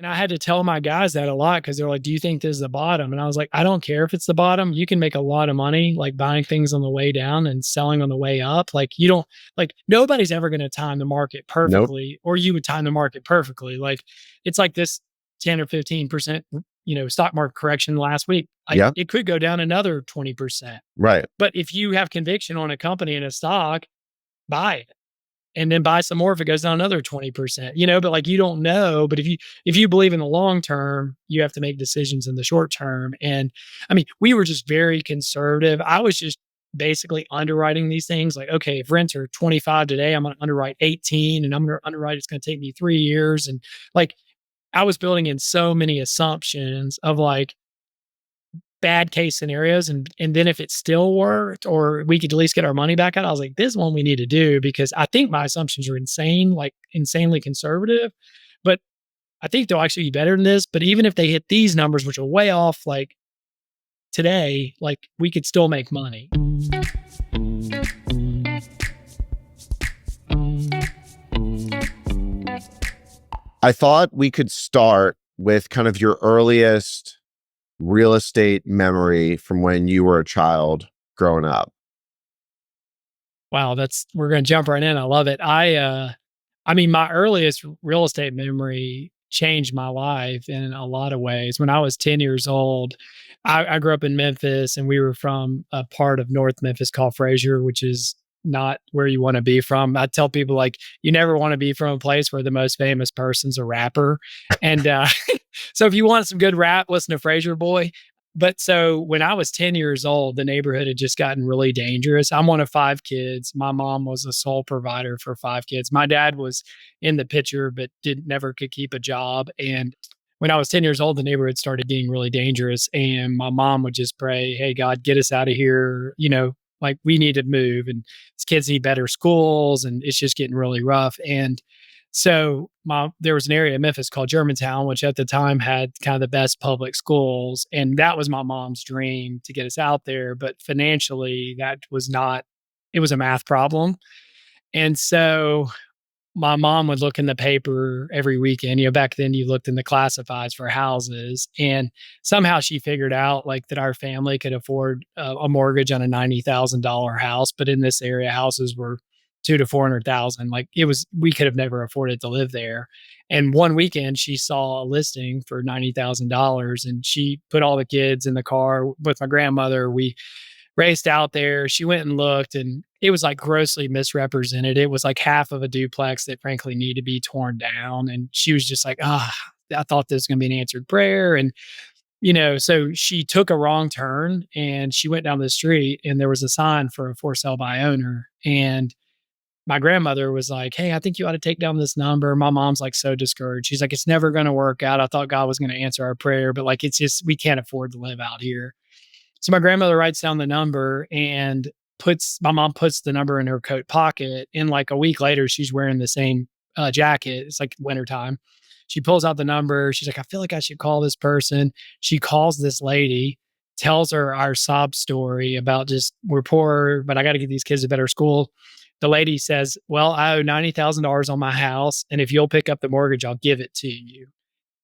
And I had to tell my guys that a lot because they're like, "Do you think this is the bottom?" And I was like, "I don't care if it's the bottom. You can make a lot of money like buying things on the way down and selling on the way up. Like you don't like nobody's ever going to time the market Nope. perfectly, or you would time the market perfectly. Like it's like this 10 or 15%, stock market correction last week. Like Yeah. it could go down another 20%. Right. But if you have conviction on a company and a stock, buy it and then buy some more if it goes down another 20%, but like you don't know. But if you believe in the long term, you have to make decisions in the short term. And I mean, we were just very conservative. I was just basically underwriting these things like, okay, if rents are 25 today, I'm going to underwrite 18 and I'm going to underwrite it's going to take me 3 years. And like I was building in so many assumptions of like bad case scenarios. And then if it still worked or we could at least get our money back out, I was like, this is one we need to do because I think my assumptions are insane, like insanely conservative. But I think they'll actually be better than this. But even if they hit these numbers, which are way off, like today, like we could still make money. I thought we could start with kind of your earliest real estate memory from when you were a child growing up. Wow, we're gonna jump right in. I love it. I mean, my earliest real estate memory changed my life in a lot of ways. When I was 10 years old, I grew up in Memphis and we were from a part of North Memphis called Frazier, which is not where you want to be from. I tell people like you never want to be from a place where the most famous person's a rapper. And so if you want some good rap, listen to Frazier Boy. But so when I was 10 years old, the neighborhood had just gotten really dangerous. I'm one of five kids. My mom was the sole provider for five kids. My dad was in the picture, but never could keep a job. And when I was 10 years old, the neighborhood started getting really dangerous. And my mom would just pray, "Hey, God, get us out of here. Like we need to move and these kids need better schools and it's just getting really rough." And so there was an area in Memphis called Germantown, which at the time had kind of the best public schools. And that was my mom's dream to get us out there. But financially, that was not, it was a math problem. And so my mom would look in the paper every weekend. Back then you looked in the classifieds for houses. And somehow she figured out like that our family could afford a mortgage on a $90,000 house. But in this area, houses were 2 to 400,000. Like we could have never afforded to live there. And one weekend she saw a listing for $90,000 and she put all the kids in the car with my grandmother. We raced out there. She went and looked and it was like grossly misrepresented. It was like half of a duplex that frankly needed to be torn down. And she was just like, I thought this was going to be an answered prayer. And, so she took a wrong turn and she went down the street and there was a sign for a for sale by owner. And my grandmother was like, "Hey, I think you ought to take down this number." My mom's like so discouraged. She's like, "It's never going to work out. I thought God was going to answer our prayer, but like, it's just, we can't afford to live out here." So my grandmother writes down the number and my mom puts the number in her coat pocket. And like a week later, she's wearing the same jacket. It's like wintertime. She pulls out the number. She's like, "I feel like I should call this person." She calls this lady, tells her our sob story about just, we're poor, but I got to get these kids a better school. The lady says, "Well, I owe $90,000 on my house. And if you'll pick up the mortgage, I'll give it to you."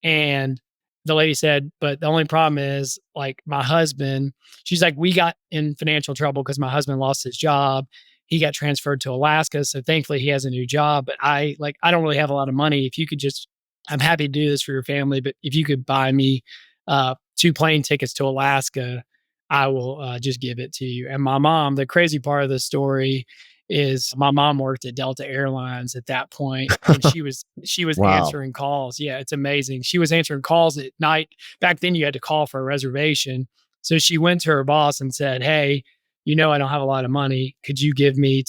And the lady said, "But the only problem is like my husband," she's like, "We got in financial trouble because my husband lost his job. He got transferred to Alaska. So thankfully he has a new job. But I don't really have a lot of money. If you could just, I'm happy to do this for your family, but if you could buy me 2 plane tickets to Alaska, I will just give it to you." And my mom, the crazy part of the story is my mom worked at Delta Airlines at that point, and she was Wow. answering calls. Yeah, it's amazing. She was answering calls at night. Back then, you had to call for a reservation. So she went to her boss and said, "Hey, I don't have a lot of money. Could you give me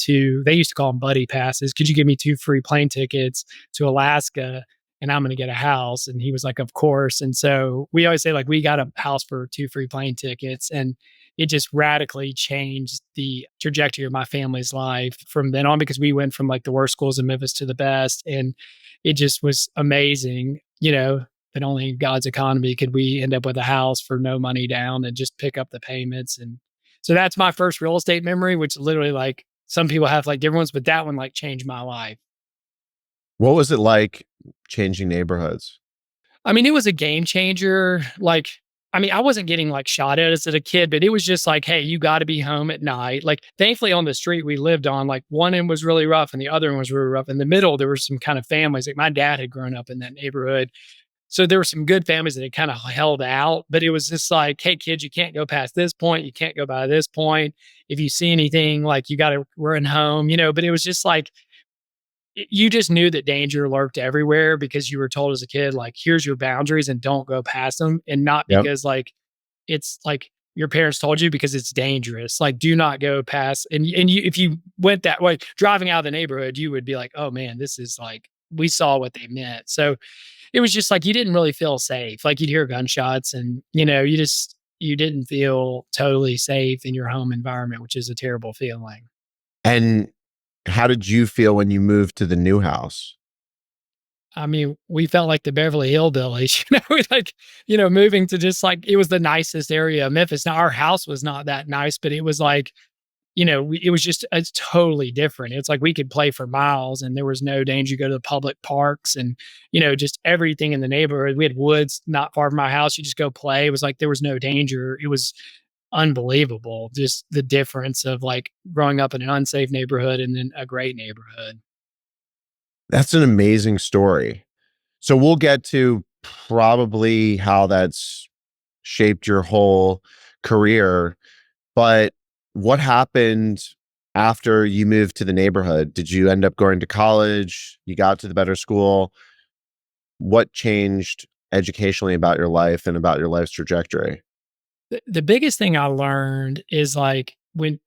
they used to call them buddy passes. Could you give me 2 free plane tickets to Alaska? And I'm going to get a house." And he was like, "Of course." And so we always say like, we got a house for 2 free plane tickets. And it just radically changed the trajectory of my family's life from then on, because we went from like the worst schools in Memphis to the best. And it just was amazing, that only in God's economy could we end up with a house for no money down and just pick up the payments. And so that's my first real estate memory, which literally like some people have like different ones, but that one like changed my life. What was it like changing neighborhoods? I mean, it was a game changer. Like, I mean, I wasn't getting like shot at as a kid, but it was just like, hey, you got to be home at night. Like, thankfully, on the street we lived on, like one end was really rough and the other one was really rough. In the middle, there were some kind of families. Like my dad had grown up in that neighborhood, so there were some good families that had kind of held out. But it was just like, hey, kids, you can't go past this point. You can't go by this point. If you see anything, like you got to run home, you know. But it was just like you just knew that danger lurked everywhere because you were told as a kid, like, here's your boundaries and don't go past them. And not Yep. because like it's like your parents told you because it's dangerous. Like, do not go past. And you, if you went that way, driving out of the neighborhood, you would be like, oh man, this is like, we saw what they meant. So it was just like you didn't really feel safe. Like you'd hear gunshots and, you know, you didn't feel totally safe in your home environment, which is a terrible feeling. And how did you feel when you moved to the new house? I mean, we felt like the Beverly Hillbillies, you know, like, you know, moving to just like, it was the nicest area of Memphis. Now, our house was not that nice, but it was like, you know, it was just, it's totally different. It's like we could play for miles and there was no danger. You go to the public parks and, you know, just everything in the neighborhood. We had woods not far from my house. You just go play. It was like there was no danger. It was unbelievable. Just the difference of like growing up in an unsafe neighborhood and then a great neighborhood. That's an amazing story. So we'll get to probably how that's shaped your whole career, but what happened after you moved to the neighborhood? Did you end up going to college? You got to the better school? What changed educationally about your life and about your life's trajectory? The biggest thing I learned is like when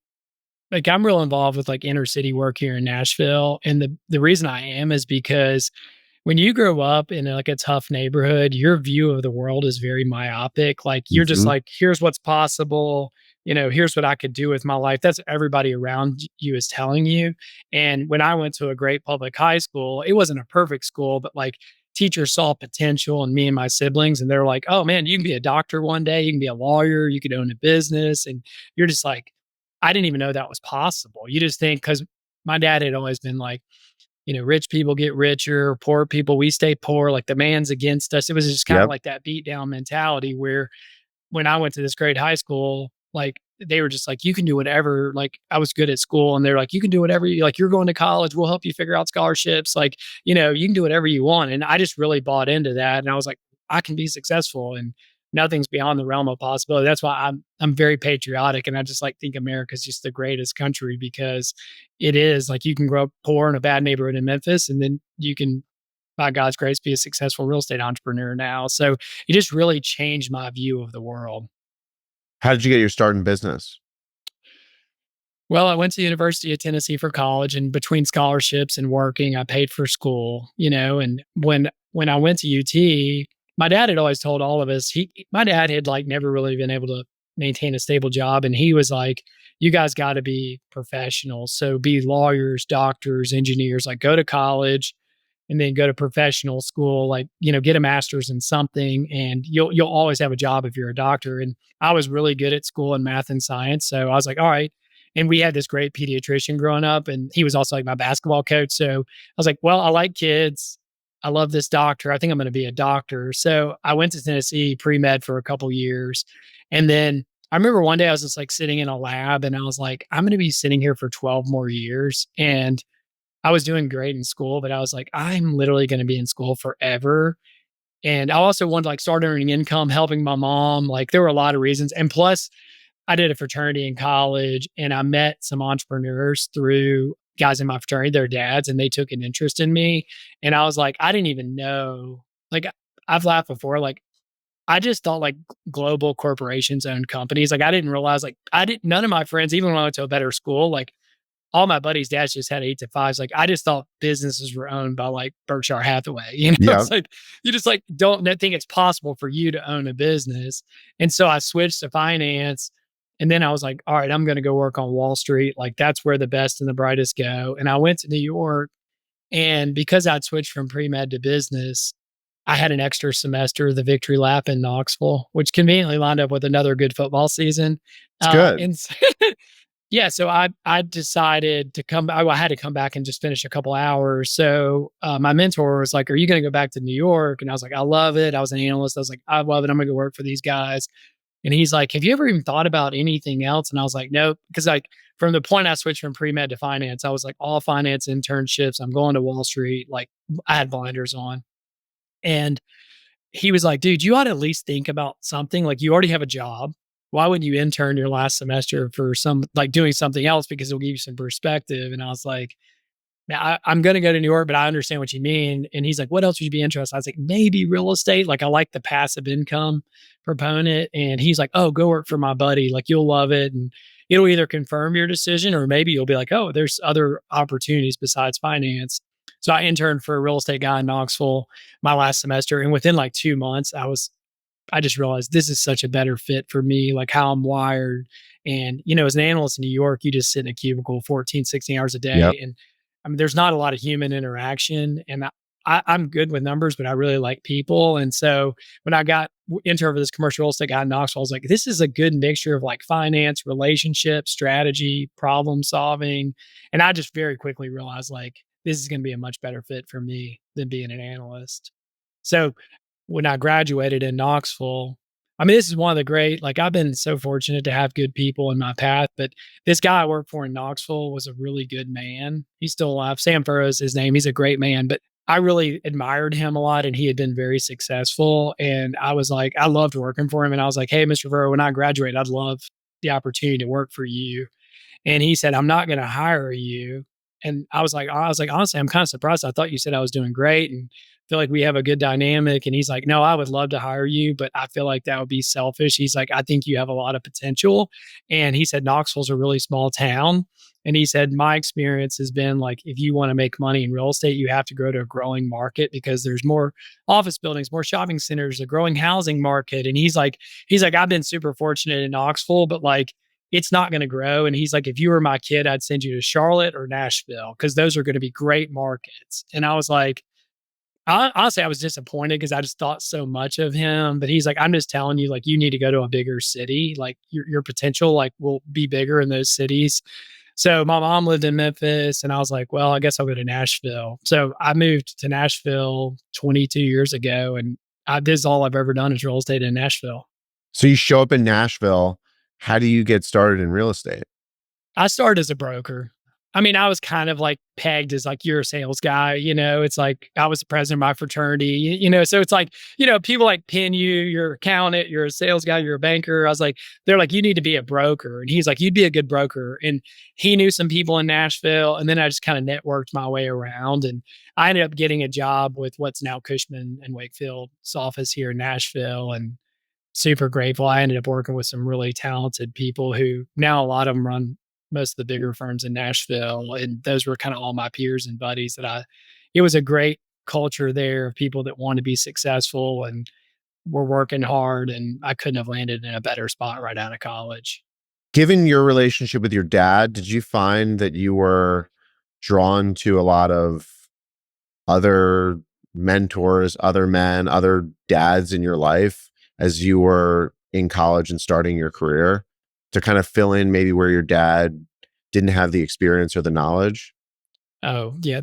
like I'm real involved with like inner city work here in Nashville. And the reason I am is because when you grow up in like a tough neighborhood, your view of the world is very myopic. Like you're just Mhm. like, here's what's possible. You know, here's what I could do with my life. That's what everybody around you is telling you. And when I went to a great public high school, it wasn't a perfect school, but like teachers saw potential in me and my siblings. And they're like, oh man, you can be a doctor one day. You can be a lawyer. You could own a business. And you're just like, I didn't even know that was possible. You just think, because my dad had always been like, you know, rich people get richer, poor people, we stay poor. Like the man's against us. It was just kind of Yep. like that beat down mentality where when I went to this great high school, like they were just like, you can do whatever. Like I was good at school and they're like, you can do whatever you like, you're going to college. We'll help you figure out scholarships. Like, you know, you can do whatever you want. And I just really bought into that. And I was like, I can be successful and nothing's beyond the realm of possibility. That's why I'm very patriotic. And I just like think America's just the greatest country because it is like you can grow up poor in a bad neighborhood in Memphis and then you can by God's grace, be a successful real estate entrepreneur now. So it just really changed my view of the world. How did you get your start in business? Well, I went to the University of Tennessee for college, and between scholarships and working, I paid for school, you know, and when I went to UT, my dad had always told all of us, my dad had like never really been able to maintain a stable job and he was like, you guys got to be professionals. So be lawyers, doctors, engineers, like go to college and then go to professional school, like, you know, get a master's in something and you'll always have a job if you're a doctor. And I was really good at school in math and science. So I was like, all right. And we had this great pediatrician growing up, and he was also like my basketball coach. So I was like, well, I like kids. I love this doctor. I think I'm going to be a doctor. So I went to Tennessee pre-med for a couple years. And then I remember one day I was just like sitting in a lab and I was like, I'm going to be sitting here for 12 more years. And I was doing great in school, but I was like, I'm literally going to be in school forever. And I also wanted to like start earning income, helping my mom. Like there were a lot of reasons. And plus, I did a fraternity in college and I met some entrepreneurs through guys in my fraternity, their dads, and they took an interest in me. And I was like, I didn't even know. Like I've laughed before, like I just thought like global corporations owned companies. Like I didn't realize like I didn't none of my friends, even when I went to a better school, like all my buddies' dads just had 8 to 5s. Like, I just thought businesses were owned by like Berkshire Hathaway. You know, Yeah. it's like you just like don't think it's possible for you to own a business. And so I switched to finance. And then I was like, all right, I'm going to go work on Wall Street. Like, that's where the best and the brightest go. And I went to New York. And because I'd switched from pre med to business, I had an extra semester of the Victory Lap in Knoxville, which conveniently lined up with another good football season. It's good. And Yeah, so I decided to come. I had to come back and just finish a couple hours. So my mentor was like, "Are you going to go back to New York?" And I was like, "I love it." I was an analyst. I was like, "I love it. I'm going to go work for these guys." And he's like, "Have you ever even thought about anything else?" And I was like, "Nope," because like from the point I switched from pre med to finance, I was like, all finance internships. I'm going to Wall Street. Like I had blinders on, and he was like, "Dude, you ought to at least think about something. Like, you already have a job. Why wouldn't you intern your last semester for some like doing something else because it'll give you some perspective?" And I was like, "Man, I'm going to go to New York, but I understand what you mean." And he's like, "What else would you be interested?" I was like, "Maybe real estate. Like, I like the passive income proponent." And he's like, "Oh, go work for my buddy. Like, you'll love it." And it'll either confirm your decision or maybe you'll be like, "Oh, there's other opportunities besides finance." So I interned for a real estate guy in Knoxville my last semester. And within like 2 months, I just realized this is such a better fit for me, like how I'm wired. And, as an analyst in New York, you just sit in a cubicle 14, 16 hours a Yep. day. And I mean, there's not a lot of human interaction. And I'm good with numbers, but I really like people. And so when I got into over this commercial real estate guy in Knoxville, I was like, this is a good mixture of like finance, relationship, strategy, problem solving. And I just very quickly realized like, this is going to be a much better fit for me than being an analyst. So when I graduated in Knoxville, I mean, this is one of the great, like, I've been so fortunate to have good people in my path, but this guy I worked for in Knoxville was a really good man. He's still alive. Sam Furrow's his name. He's a great man, but I really admired him a lot and he had been very successful. And I was like, I loved working for him. And I was like, hey, Mr. Furrow, when I graduate, I'd love the opportunity to work for you. And he said, I'm not going to hire you. And I was like, honestly, I'm kind of surprised. I thought you said I was doing great and feel like we have a good dynamic. And he's like, no, I would love to hire you, but I feel like that would be selfish. He's like, I think you have a lot of potential. And he said, Knoxville's a really small town. And he said, my experience has been like, if you want to make money in real estate, you have to go to a growing market because there's more office buildings, more shopping centers, a growing housing market. And he's like, I've been super fortunate in Knoxville, but like, it's not going to grow. And he's like, if you were my kid, I'd send you to Charlotte or Nashville because those are going to be great markets. And I was like, honestly, I was disappointed because I just thought so much of him. But he's like, I'm just telling you, like, you need to go to a bigger city. Like, your potential, like, will be bigger in those cities. So my mom lived in Memphis, and I was like, well, I guess I'll go to Nashville. So I moved to Nashville 22 years ago, and this is all I've ever done is real estate in Nashville. So you show up in Nashville. How do you get started in real estate? I started as a broker. I mean, I was kind of like pegged as like, you're a sales guy, it's like I was the president of my fraternity, so it's like, people like pin you, you're accountant, you're a sales guy, you're a banker. I was like, they're like, you need to be a broker. And he's like, you'd be a good broker. And he knew some people in Nashville. And then I just kind of networked my way around. And I ended up getting a job with what's now Cushman and Wakefield's office here in Nashville. And super grateful. I ended up working with some really talented people who now a lot of them run most of the bigger firms in Nashville. And those were kind of all my peers and buddies it was a great culture there of people that want to be successful and were working hard. And I couldn't have landed in a better spot right out of college. Given your relationship with your dad, did you find that you were drawn to a lot of other mentors, other men, other dads in your life as you were in college and starting your career to kind of fill in maybe where your dad didn't have the experience or the knowledge? Oh, yeah.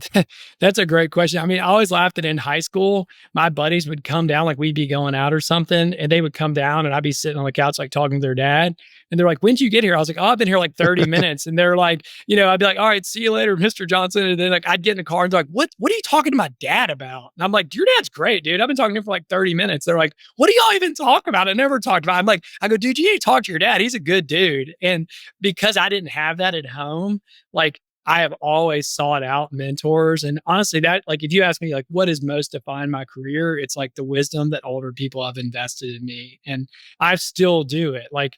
That's a great question. I mean, I always laughed that in high school, my buddies would come down, like we'd be going out or something, and they would come down and I'd be sitting on the couch, like talking to their dad. And they're like, when'd you get here? I was like, oh, I've been here like 30 minutes. And they're like, I'd be like, all right, see you later, Mr. Johnson. And then like I'd get in the car and they're like, what are you talking to my dad about? And I'm like, your dad's great, dude. I've been talking to him for like 30 minutes. They're like, what do y'all even talk about? I never talked about it. I'm like, I go, dude, you need to talk to your dad. He's a good dude. And because I didn't have that at home, like I have always sought out mentors. And honestly, that like if you ask me like what has most defined my career, it's like the wisdom that older people have invested in me. And I still do it. Like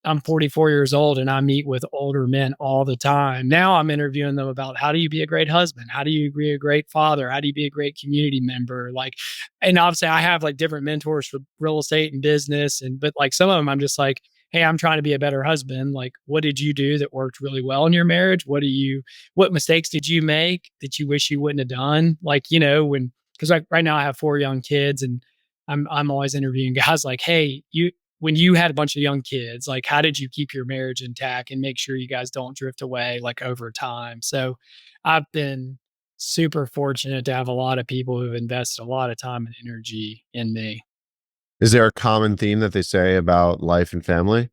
I'm 44 years old and I meet with older men all the time. Now I'm interviewing them about how do you be a great husband? How do you be a great father? How do you be a great community member? Like, and obviously I have like different mentors for real estate and business. But like some of them, I'm just like, hey, I'm trying to be a better husband. Like, what did you do that worked really well in your marriage? What mistakes did you make that you wish you wouldn't have done? Like, because like right now I have 4 young kids and I'm always interviewing guys like, hey, when you had a bunch of young kids, like how did you keep your marriage intact and make sure you guys don't drift away like over time? So I've been super fortunate to have a lot of people who've invested a lot of time and energy in me. Is there a common theme that they say about life and family?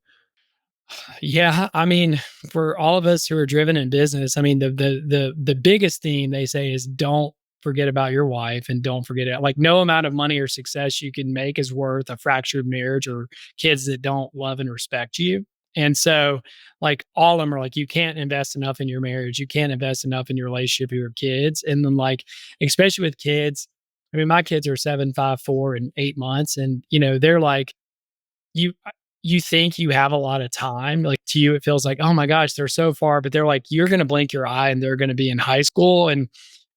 Yeah, I mean, for all of us who are driven in business, I mean, the biggest theme they say is don't forget about your wife and don't forget it. Like no amount of money or success you can make is worth a fractured marriage or kids that don't love and respect you. And so, like all of them are like, you can't invest enough in your marriage. You can't invest enough in your relationship with your kids. And then, like, especially with kids, I mean, my kids are 7, 5, 4, and 8 months, and they're like you you think you have a lot of time. Like to you, it feels like, oh my gosh, they're so far, but they're like, you're gonna blink your eye and they're gonna be in high school. And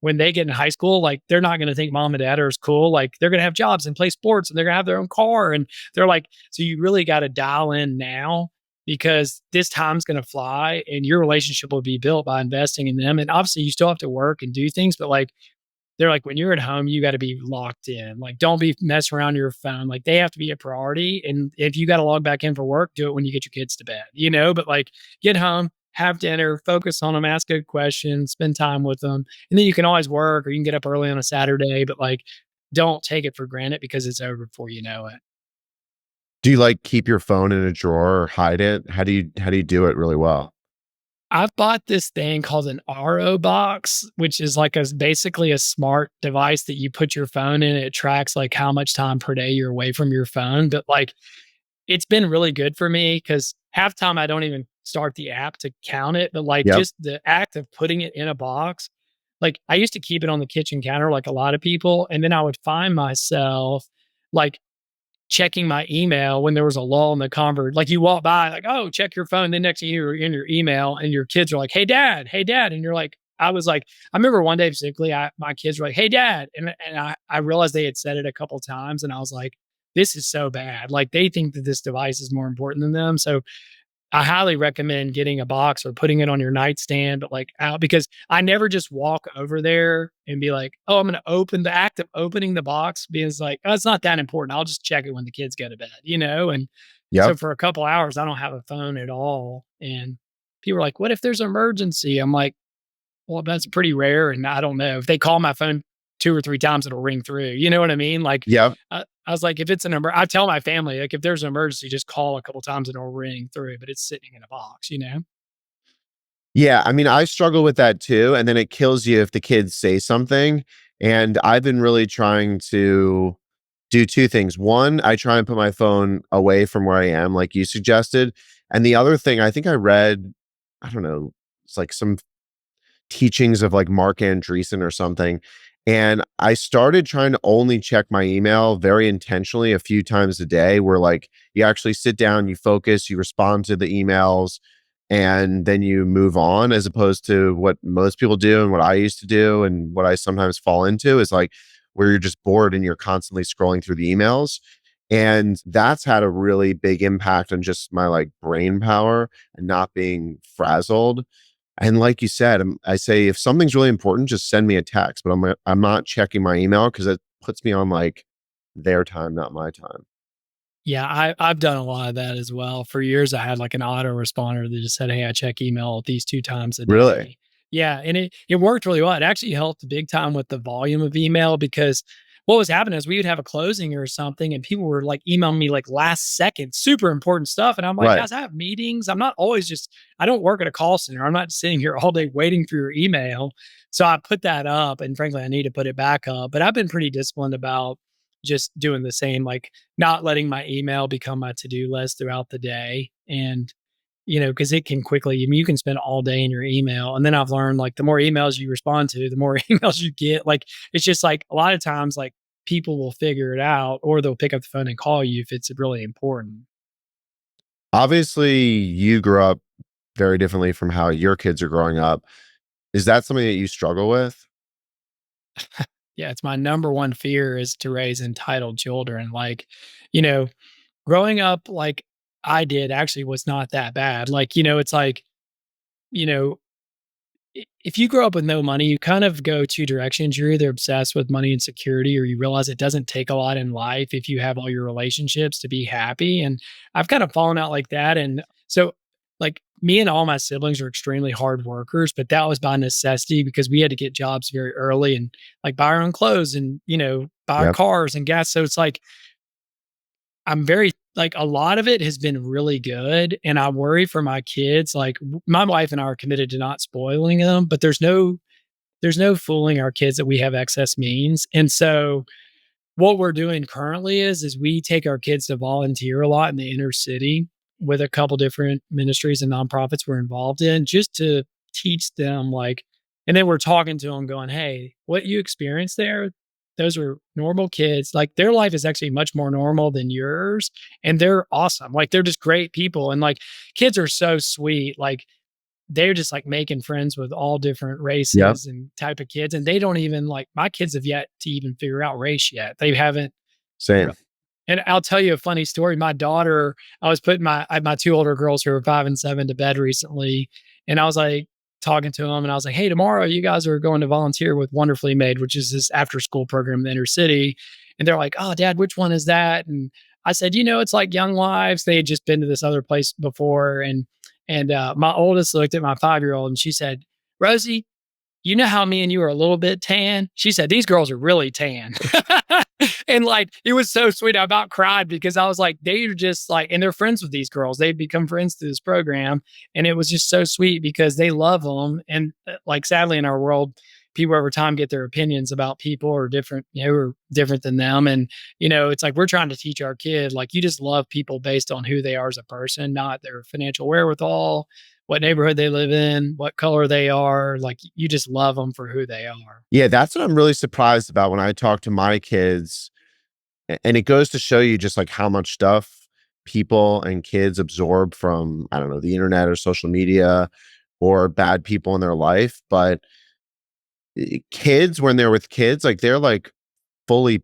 when they get in high school, like they're not gonna think mom and dad are as cool. Like they're gonna have jobs and play sports and they're gonna have their own car. And they're like, so you really gotta dial in now because this time's gonna fly and your relationship will be built by investing in them. And obviously you still have to work and do things, but like they're like, when you're at home, you got to be locked in. Like, don't be messing around your phone. Like, they have to be a priority. And if you got to log back in for work, do it when you get your kids to bed. But like, get home, have dinner, focus on them, ask good questions, spend time with them. And then you can always work or you can get up early on a Saturday, but like, don't take it for granted because it's over before you know it. Do you like keep your phone in a drawer or hide it? How do you do it really well? I've bought this thing called an RO box, which is like basically a smart device that you put your phone in. It tracks like how much time per day you're away from your phone. But like it's been really good for me because half time I don't even start the app to count it. But like Yep. just the act of putting it in a box, like I used to keep it on the kitchen counter like a lot of people. And then I would find myself like checking my email when there was a lull in the convert. Like you walk by, like, oh, check your phone. Then next thing you're in your email and your kids are like, hey, dad. And you're like, I was like, I remember one day particularly, my kids were like, hey, dad. And I realized they had said it a couple times. And I was like, this is so bad. Like they think that this device is more important than them. So I highly recommend getting a box or putting it on your nightstand, but like out because I never just walk over there and be like, oh, I'm going to open the act of opening the box because like, oh, it's not that important. I'll just check it when the kids go to bed. And so Yep. for a couple hours, I don't have a phone at all. And people are like, what if there's an emergency? I'm like, well, that's pretty rare, and I don't know. If they call my phone 2 or 3 times, it'll ring through, you know what I mean? Like, Yep. I was like, if it's I tell my family, like, if there's an emergency, just call a couple times and it'll ring through, but it's sitting in a box. Yeah, I mean, I struggle with that too, and then it kills you if the kids say something, and I've been really trying to do 2 things. 1, I try and put my phone away from where I am, like you suggested, and the other thing, I think I read, I don't know, it's like some teachings of like Mark Andreessen or something. And I started trying to only check my email very intentionally a few times a day, where like you actually sit down, you focus, you respond to the emails, and then you move on, as opposed to what most people do and what I used to do. And what I sometimes fall into is like where you're just bored and you're constantly scrolling through the emails. And that's had a really big impact on just my like brain power and not being frazzled. And like you said, I say if something's really important, just send me a text. But I'm not checking my email because it puts me on like their time, not my time. Yeah, I've done a lot of that as well. For years, I had like an autoresponder that just said, "Hey, I check email at these 2 times a Really? day." Yeah, and it worked really well. It actually helped big time with the volume of email because what was happening is we would have a closing or something, and people were like emailing me like last second, super important stuff, and I'm like, Right. guys, I have meetings. I'm not always just. I don't work at a call center. I'm not sitting here all day waiting for your email. So I put that up, and frankly, I need to put it back up. But I've been pretty disciplined about just doing the same, like not letting my email become my to-do list throughout the day. And, because it can quickly, I mean, you can spend all day in your email. And then I've learned like the more emails you respond to, the more emails you get. Like it's just like a lot of times, like people will figure it out or they'll pick up the phone and call you if it's really important. Obviously, you grew up very differently from how your kids are growing up. Is that something that you struggle with? Yeah, it's my number one fear is to raise entitled children. Like, you know, growing up like I did actually was not that bad. Like, it's like, you know, if you grow up with no money, you kind of go two directions. You're either obsessed with money and security, or you realize it doesn't take a lot in life if you have all your relationships to be happy. And I've kind of fallen out like that. And so, like, me and all my siblings are extremely hard workers, but that was by necessity because we had to get jobs very early and like buy our own clothes and, buy our Yep. cars and gas. So it's like, I'm very like a lot of it has been really good, and I worry for my kids. Like my wife and I are committed to not spoiling them, but there's no fooling our kids that we have excess means. And so what we're doing currently is we take our kids to volunteer a lot in the inner city with a couple different ministries and nonprofits we're involved in just to teach them like, and then we're talking to them going, "Hey, what you experienced there, those were normal kids. Like their life is actually much more normal than yours and they're awesome. Like they're just great people." And like kids are so sweet. Like they're just like making friends with all different Yep. races and type of kids. And they don't even like my kids have yet to even figure out race yet. They haven't Same. and I'll tell you a funny story. My daughter, I was putting I had my 2 older girls who are 5 and 7 to bed recently, and I was, like, talking to them, and I was like, "Hey, tomorrow you guys are going to volunteer with Wonderfully Made," which is this after-school program in the inner city, and they're like, "Oh, dad, which one is that?" And I said, "It's like Young Lives." They had just been to this other place before, and my oldest looked at my 5-year-old, and she said, "Rosie, you know how me and you are a little bit tan?" She said, "These girls are really tan." And like, it was so sweet. I about cried because I was like, they're just like, and they're friends with these girls. They've become friends through this program. And it was just so sweet because they love them. And like, sadly, in our world, people over time get their opinions about people or different, who are different than them. And, it's like we're trying to teach our kid, like, you just love people based on who they are as a person, not their financial wherewithal, what neighborhood they live in, what color they are. Like you just love them for who they are. Yeah, that's what I'm really surprised about when I talk to my kids. And it goes to show you just like how much stuff people and kids absorb from, I don't know, the internet or social media or bad people in their life. But kids, when they're with kids, like they're like fully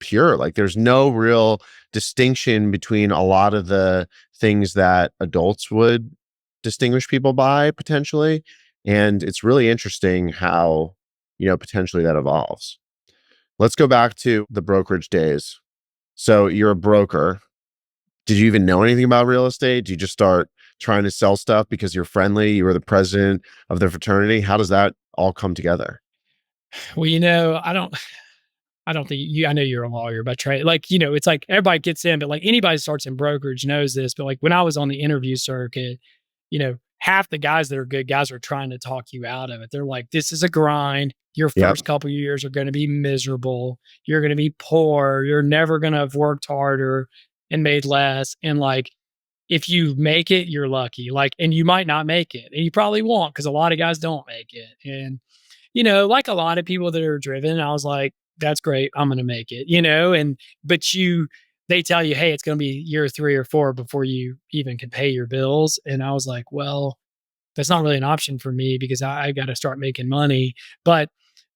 pure. Like there's no real distinction between a lot of the things that adults would distinguish people by potentially. And it's really interesting how, potentially that evolves. Let's go back to the brokerage days. So you're a broker. Did you even know anything about real estate? Did you just start trying to sell stuff because you're friendly? You were the president of the fraternity. How does that all come together? Well, I don't think I know you're a lawyer by trade. Like, it's like everybody gets in, but like anybody who starts in brokerage knows this. But like when I was on the interview circuit, half the guys that are good guys are trying to talk you out of it. They're like, this is a grind. Your Yep. first couple of years are going to be miserable. You're going to be poor. You're never going to have worked harder and made less. And like, if you make it, you're lucky. Like, and you might not make it, and you probably won't because a lot of guys don't make it. And like a lot of people that are driven, I was like, that's great. I'm going to make it, but they tell you, hey, it's going to be year 3 or 4 before you even can pay your bills. And I was like, well, that's not really an option for me because I got to start making money. But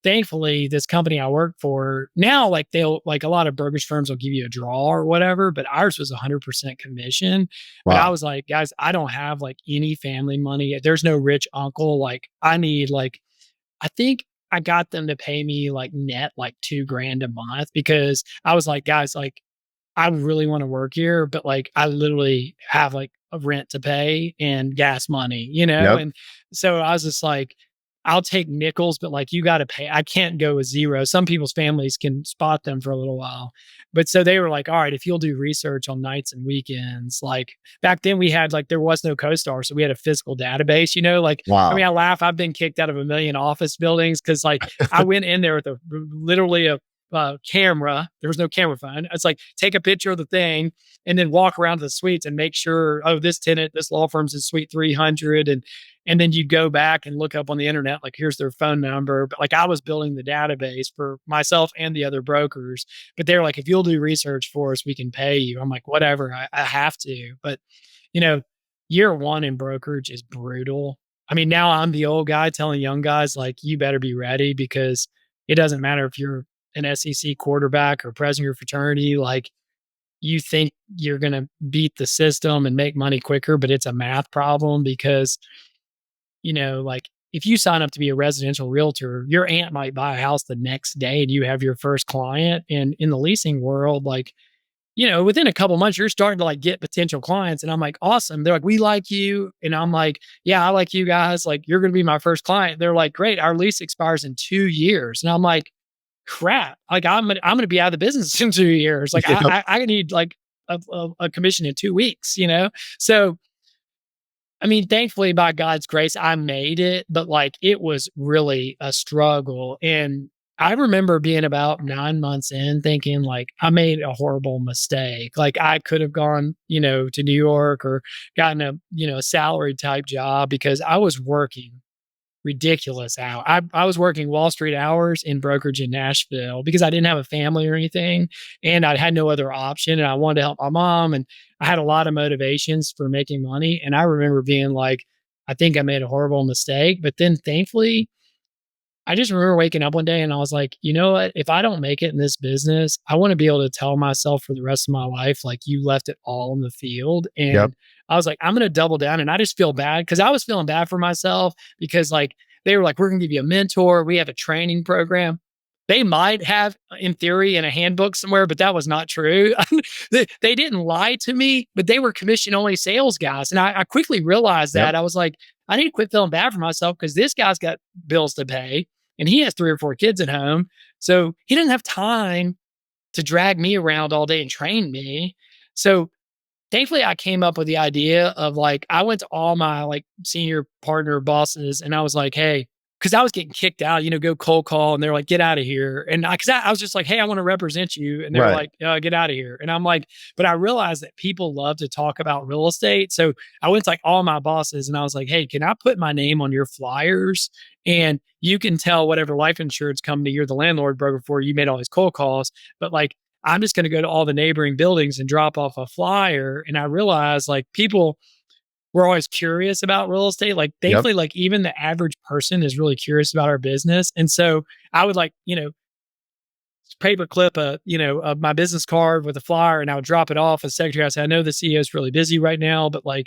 thankfully, this company I work for now, like they'll, like a lot of brokerage firms will give you a draw or whatever, but ours was 100% commission. But I Wow. was like, guys, I don't have like any family money. There's no rich uncle. Like I need like, I think I got them to pay me like net like 2 grand a month because I was like, guys, like I really want to work here, but like I literally have like a rent to pay and gas money, Yep. And so I was just like, I'll take nickels, but like you got to pay. I can't go with zero. Some people's families can spot them for a little while. But so they were like, all right, if you'll do research on nights and weekends, like back then we had like there was no CoStar, so we had a physical database, like I mean, Wow. I laugh. I've been kicked out of a million office buildings because like I went in there with a literally a camera. There was no camera phone. It's like take a picture of the thing and then walk around to the suites and make sure, oh, this tenant, this law firm's in suite 300, and then you go back and look up on the internet, like here's their phone number. But like I was building the database for myself and the other brokers. But they're like, if you'll do research for us, we can pay you. I'm like, whatever, I have to. But you know, year one in brokerage is brutal. I mean, now I'm the old guy telling young guys, like, you better be ready because it doesn't matter if you're an SEC quarterback or president of your fraternity. Like, you think you're going to beat the system and make money quicker, but it's a math problem because, like if you sign up to be a residential realtor, your aunt might buy a house the next day and you have your first client. And in the leasing world, like, within a couple months, you're starting to like get potential clients. And I'm like, awesome. They're like, we like you. And I'm like, yeah, I like you guys. Like, you're going to be my first client. They're like, great. Our lease expires in 2 years. And I'm like, crap. Like, I'm gonna be out of the business in 2 years. Like, Yep. I need like a commission in 2 weeks. So I mean, thankfully, by God's grace, I made it, but like it was really a struggle. And I remember being about 9 months in thinking like I made a horrible mistake. Like I could have gone, to New York or gotten a salary type job because I was working ridiculous hour. I was working Wall Street hours in brokerage in Nashville because I didn't have a family or anything, and I had no other option, and I wanted to help my mom, and I had a lot of motivations for making money, and I remember being like, I think I made a horrible mistake, but then thankfully I just remember waking up one day and I was like, you know what? If I don't make it in this business, I want to be able to tell myself for the rest of my life, like, you left it all in the field. Yep. And I was like, I'm going to double down. And I just feel bad because I was feeling bad for myself because, like, they were like, we're going to give you a mentor. We have a training program. They might have, in theory, in a handbook somewhere, but that was not true. They didn't lie to me, but they were commission only sales guys. And I quickly realized Yep. that. I was like, I need to quit feeling bad for myself because this guy's got bills to pay and he has 3 or 4 kids at home. So he doesn't have time to drag me around all day and train me. So thankfully I came up with the idea of like, I went to all my like senior partner bosses and I was like, hey, because I was getting kicked out, go cold call. And they're like, get out of here. And I was just like, hey, I want to represent you. And they're Right. like, get out of here. And I'm like, but I realized that people love to talk about real estate. So I went to like all my bosses and I was like, hey, can I put my name on your flyers? And you can tell whatever life insurance company you're the landlord broker for, you made all these cold calls. But like, I'm just going to go to all the neighboring buildings and drop off a flyer. And I realized like people were always curious about real estate. Like, Yep. thankfully, like even the average person is really curious about our business. And so I would like, paper clip my business card with a flyer and I would drop it off as secretary. I said, I know the CEO is really busy right now, but like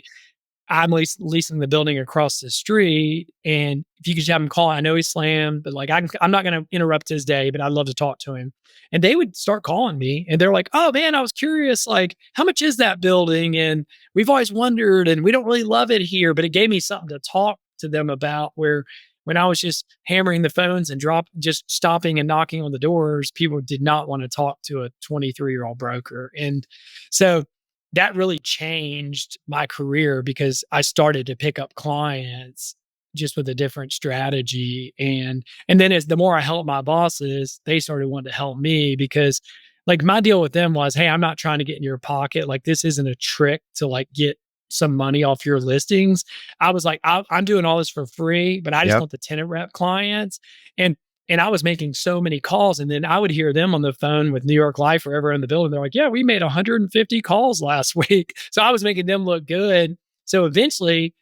I'm leasing the building across the street. And if you could just have him call, I know he's slammed, but like I'm not going to interrupt his day, but I'd love to talk to him. And they would start calling me and they're like, oh man, I was curious, like, how much is that building? And we've always wondered and we don't really love it here, but it gave me something to talk to them about where when I was just hammering the phones and just stopping and knocking on the doors, people did not want to talk to a 23-year-old broker. And so that really changed my career because I started to pick up clients just with a different strategy. And then as the more I helped my bosses, they started wanting to help me because like my deal with them was, hey, I'm not trying to get in your pocket. Like this isn't a trick to like get some money off your listings. I was like, I'm doing all this for free, but I just Yep. want the tenant rep clients. And and I was making so many calls. And then I would hear them on the phone with New York Life or ever in the building. They're like, yeah, we made 150 calls last week. So I was making them look good. So eventually,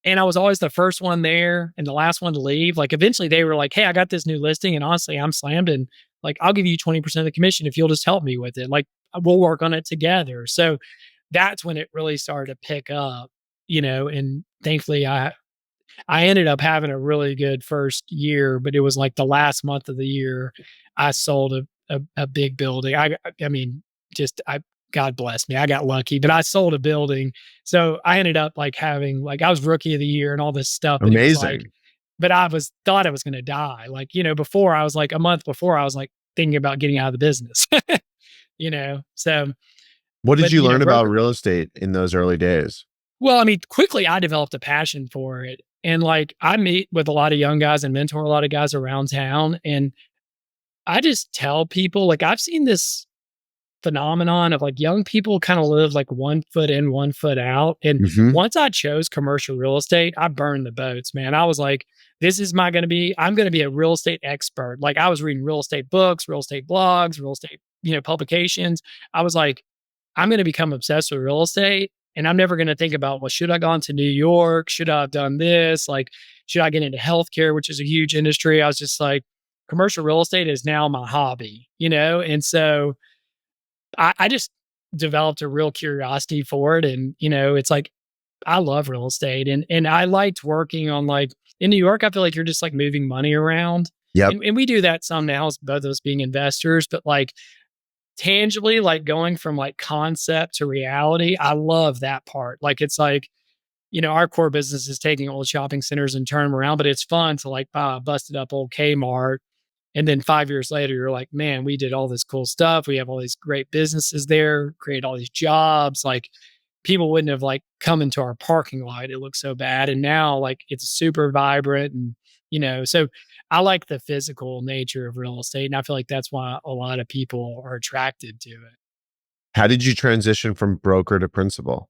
and I was always the first one there and the last one to leave. Like eventually they were like, hey, I got this new listing. And honestly, I'm slammed. And like, I'll give you 20% of the commission if you'll just help me with it. Like, we'll work on it together. So that's when it really started to pick up, and thankfully I ended up having a really good first year, but it was like the last month of the year, I sold a big building. I mean, just I God bless me, I got lucky, but I sold a building, so I ended up like having like I was rookie of the year and all this stuff, but it was like, Amazing. but I was thought I was going to die. Like before I was like a month before I was like thinking about getting out of the business. So What did but you learn about broker. real estate in those early days? Well, I mean, quickly I developed a passion for it. And like I meet with a lot of young guys and mentor a lot of guys around town. And I just tell people, like, I've seen this phenomenon of like young people kind of live like 1 foot in, 1 foot out. And Mhm. once I chose commercial real estate, I burned the boats, man. I was like, this is I'm going to be a real estate expert. Like I was reading real estate books, real estate blogs, real estate, publications. I was like, I'm going to become obsessed with real estate and I'm never going to think about, well, should I gone to New York? Should I have done this? Like, should I get into healthcare, which is a huge industry? I was just like, commercial real estate is now my hobby. And so I just developed a real curiosity for it. And, it's like, I love real estate and I liked working on like in New York, I feel like you're just like moving money around. Yep. And we do that some now, as both of us being investors, but like tangibly, like going from like concept to reality, I love that part. Like it's like, our core business is taking old shopping centers and turn them around, but it's fun to like buy a busted up old Kmart. And then 5 years later, you're like, man, we did all this cool stuff. We have all these great businesses there, create all these jobs. Like people wouldn't have like come into our parking lot. It looks so bad. And now like it's super vibrant and, so I like the physical nature of real estate. And I feel like that's why a lot of people are attracted to it. How did you transition from broker to principal?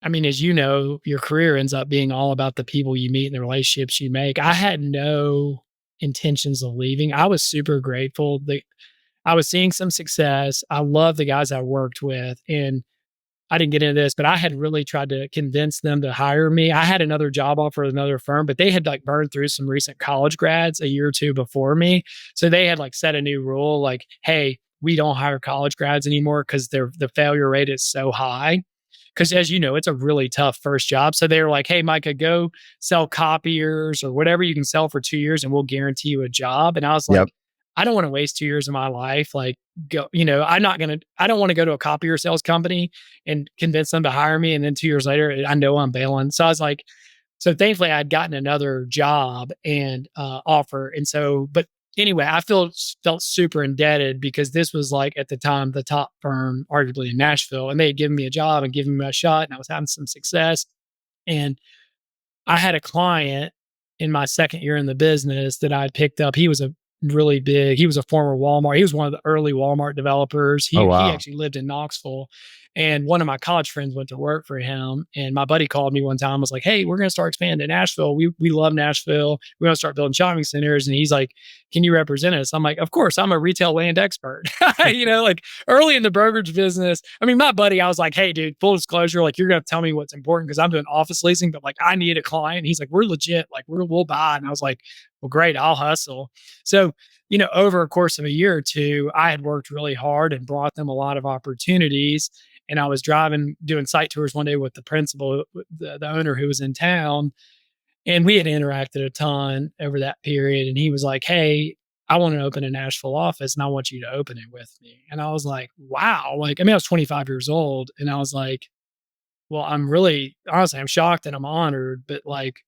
I mean, as you know, your career ends up being all about the people you meet and the relationships you make. I had no intentions of leaving. I was super grateful that I was seeing some success. I love the guys I worked with. And I didn't get into this, but I had really tried to convince them to hire me. I had another job offer with another firm, but they had like burned through some recent college grads a year or two before me. So they had like set a new rule like, hey, we don't hire college grads anymore because the failure rate is so high. Because as you know, it's a really tough first job. So they were like, hey, Micah, go sell copiers or whatever you can sell for 2 years and we'll guarantee you a job. And I was Yep. like, I don't want to waste 2 years of my life. Like, I don't want to go to a copier sales company and convince them to hire me. And then 2 years later, I know I'm bailing. So I was like, so thankfully I'd gotten another job and offer. And so, but anyway, I felt super indebted because this was like at the time the top firm, arguably in Nashville, and they had given me a job and given me a shot, and I was having some success. And I had a client in my second year in the business that I'd picked up. He was a former Walmart. He was one of the early Walmart developers. Oh, He wow. actually lived in Knoxville. And one of my college friends went to work for him. And my buddy called me one time, was like, hey, we're going to start expanding in Nashville. We love Nashville. We're going to start building shopping centers. And he's like, can you represent us? I'm like, of course, I'm a retail land expert. Like early in the brokerage business. I mean, my buddy, I was like, hey, dude, full disclosure, like you're going to tell me what's important because I'm doing office leasing, but like I need a client. He's like, we're legit. Like we'll buy. And I was like, well, great, I'll hustle. So, over a course of a year or two, I had worked really hard and brought them a lot of opportunities. And I was doing site tours one day with the principal, the owner who was in town. And we had interacted a ton over that period. And he was like, hey, I want to open a Nashville office and I want you to open it with me. And I was like, wow. Like, I mean, I was 25 years old and I was like, well, honestly, I'm shocked and I'm honored, but like,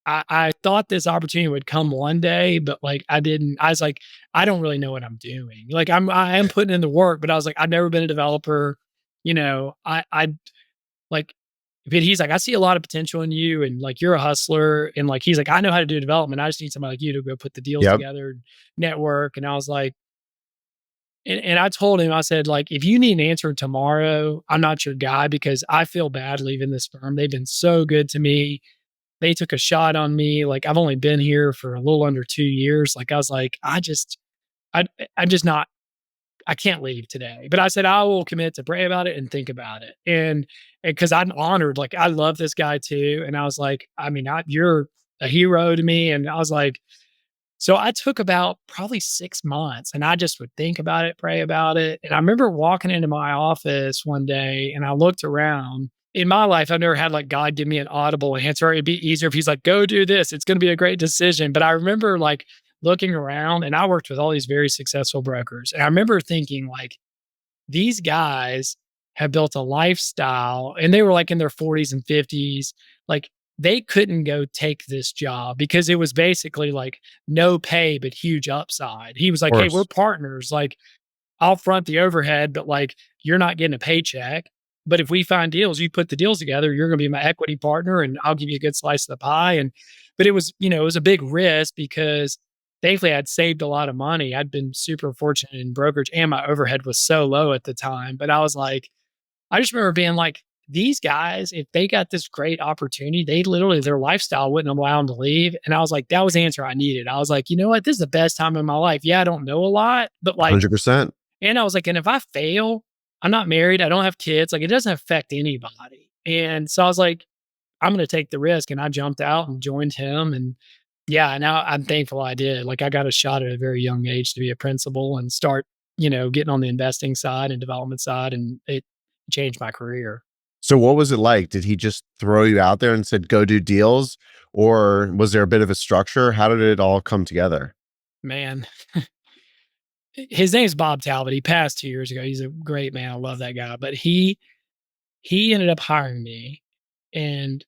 I thought this opportunity would come one day, but like I didn't. I was like, I don't really know what I'm doing. Like I am putting in the work, but I was like, I've never been a developer. I like, but he's like, I see a lot of potential in you, and like you're a hustler, and like he's like, I know how to do development. I just need somebody like you to go put the deals Yep. together, network. And I was like, and I told him, I said, like, if you need an answer tomorrow, I'm not your guy because I feel bad leaving this firm. They've been so good to me. They took a shot on me. Like I've only been here for a little under 2 years. Like I was like, I, I'm just not, I can't leave today. But I said, I will commit to pray about it and think about it. And cause I'm honored, like I love this guy too. And I was like, I mean, you're a hero to me. And I was like, so I took about probably 6 months and I just would think about it, pray about it. And I remember walking into my office one day and I looked around. In my life, I've never had like God give me an audible answer. It'd be easier if he's like, go do this. It's going to be a great decision. But I remember like looking around and I worked with all these very successful brokers. And I remember thinking like, these guys have built a lifestyle and they were like in their 40s and 50s. Like they couldn't go take this job because it was basically like no pay, but huge upside. He was Of like, hey, we're course. partners. Like I'll front the overhead, but like you're not getting a paycheck. But if we find deals, you put the deals together, you're going to be my equity partner and I'll give you a good slice of the pie. But it was a big risk because thankfully I'd saved a lot of money. I'd been super fortunate in brokerage and my overhead was so low at the time. But I was like, I just remember being like, these guys, if they got this great opportunity, they literally, their lifestyle wouldn't allow them to leave. And I was like, that was the answer I needed. I was like, you know what? This is the best time in my life. Yeah, I don't know a lot, but like, 100%. and I was like, and if I fail, I'm not married, I don't have kids, like it doesn't affect anybody. And so I was like, I'm going to take the risk. And I jumped out and joined him. And yeah, now I'm thankful I did. Like I got a shot at a very young age to be a principal and start, getting on the investing side and development side. And it changed my career. So what was it like? Did he just throw you out there and said, go do deals? Or was there a bit of a structure? How did it all come together? Man, his name's Bob Talbot. He passed 2 years ago. He's a great man. I love that guy. But he ended up hiring me, and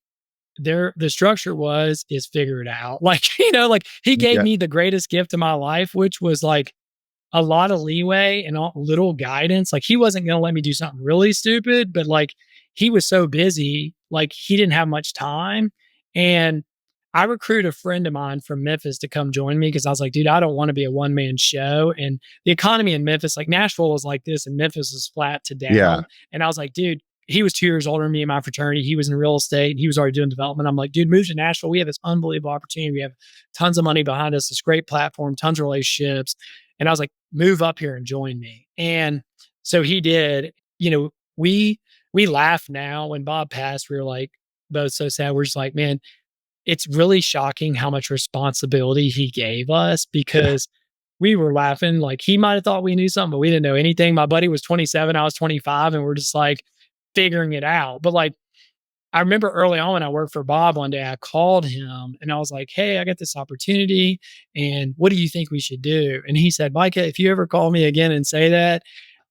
the structure is figure it out. Like, like he gave Yeah. me the greatest gift of my life, which was like a lot of leeway and little guidance. Like he wasn't going to let me do something really stupid, but like he was so busy, like he didn't have much time. And I recruited a friend of mine from Memphis to come join me because I was like, dude, I don't want to be a one man show. And the economy in Memphis, like Nashville was like this, and Memphis was flat to Yeah. down. And I was like, dude, he was 2 years older than me in my fraternity. He was in real estate. He was already doing development. I'm like, dude, move to Nashville. We have this unbelievable opportunity. We have tons of money behind us, this great platform, tons of relationships. And I was like, move up here and join me. And so he did. We laugh now. When Bob passed, we were like both so sad. We're just like, man, it's really shocking how much responsibility he gave us, Yeah. because we were laughing. Like he might have thought we knew something, but we didn't know anything. My buddy was 27, I was 25, and we're just like figuring it out. But like I remember early on when I worked for Bob one day, I called him and I was like, hey, I got this opportunity. And what do you think we should do? And he said, Micah, if you ever call me again and say that,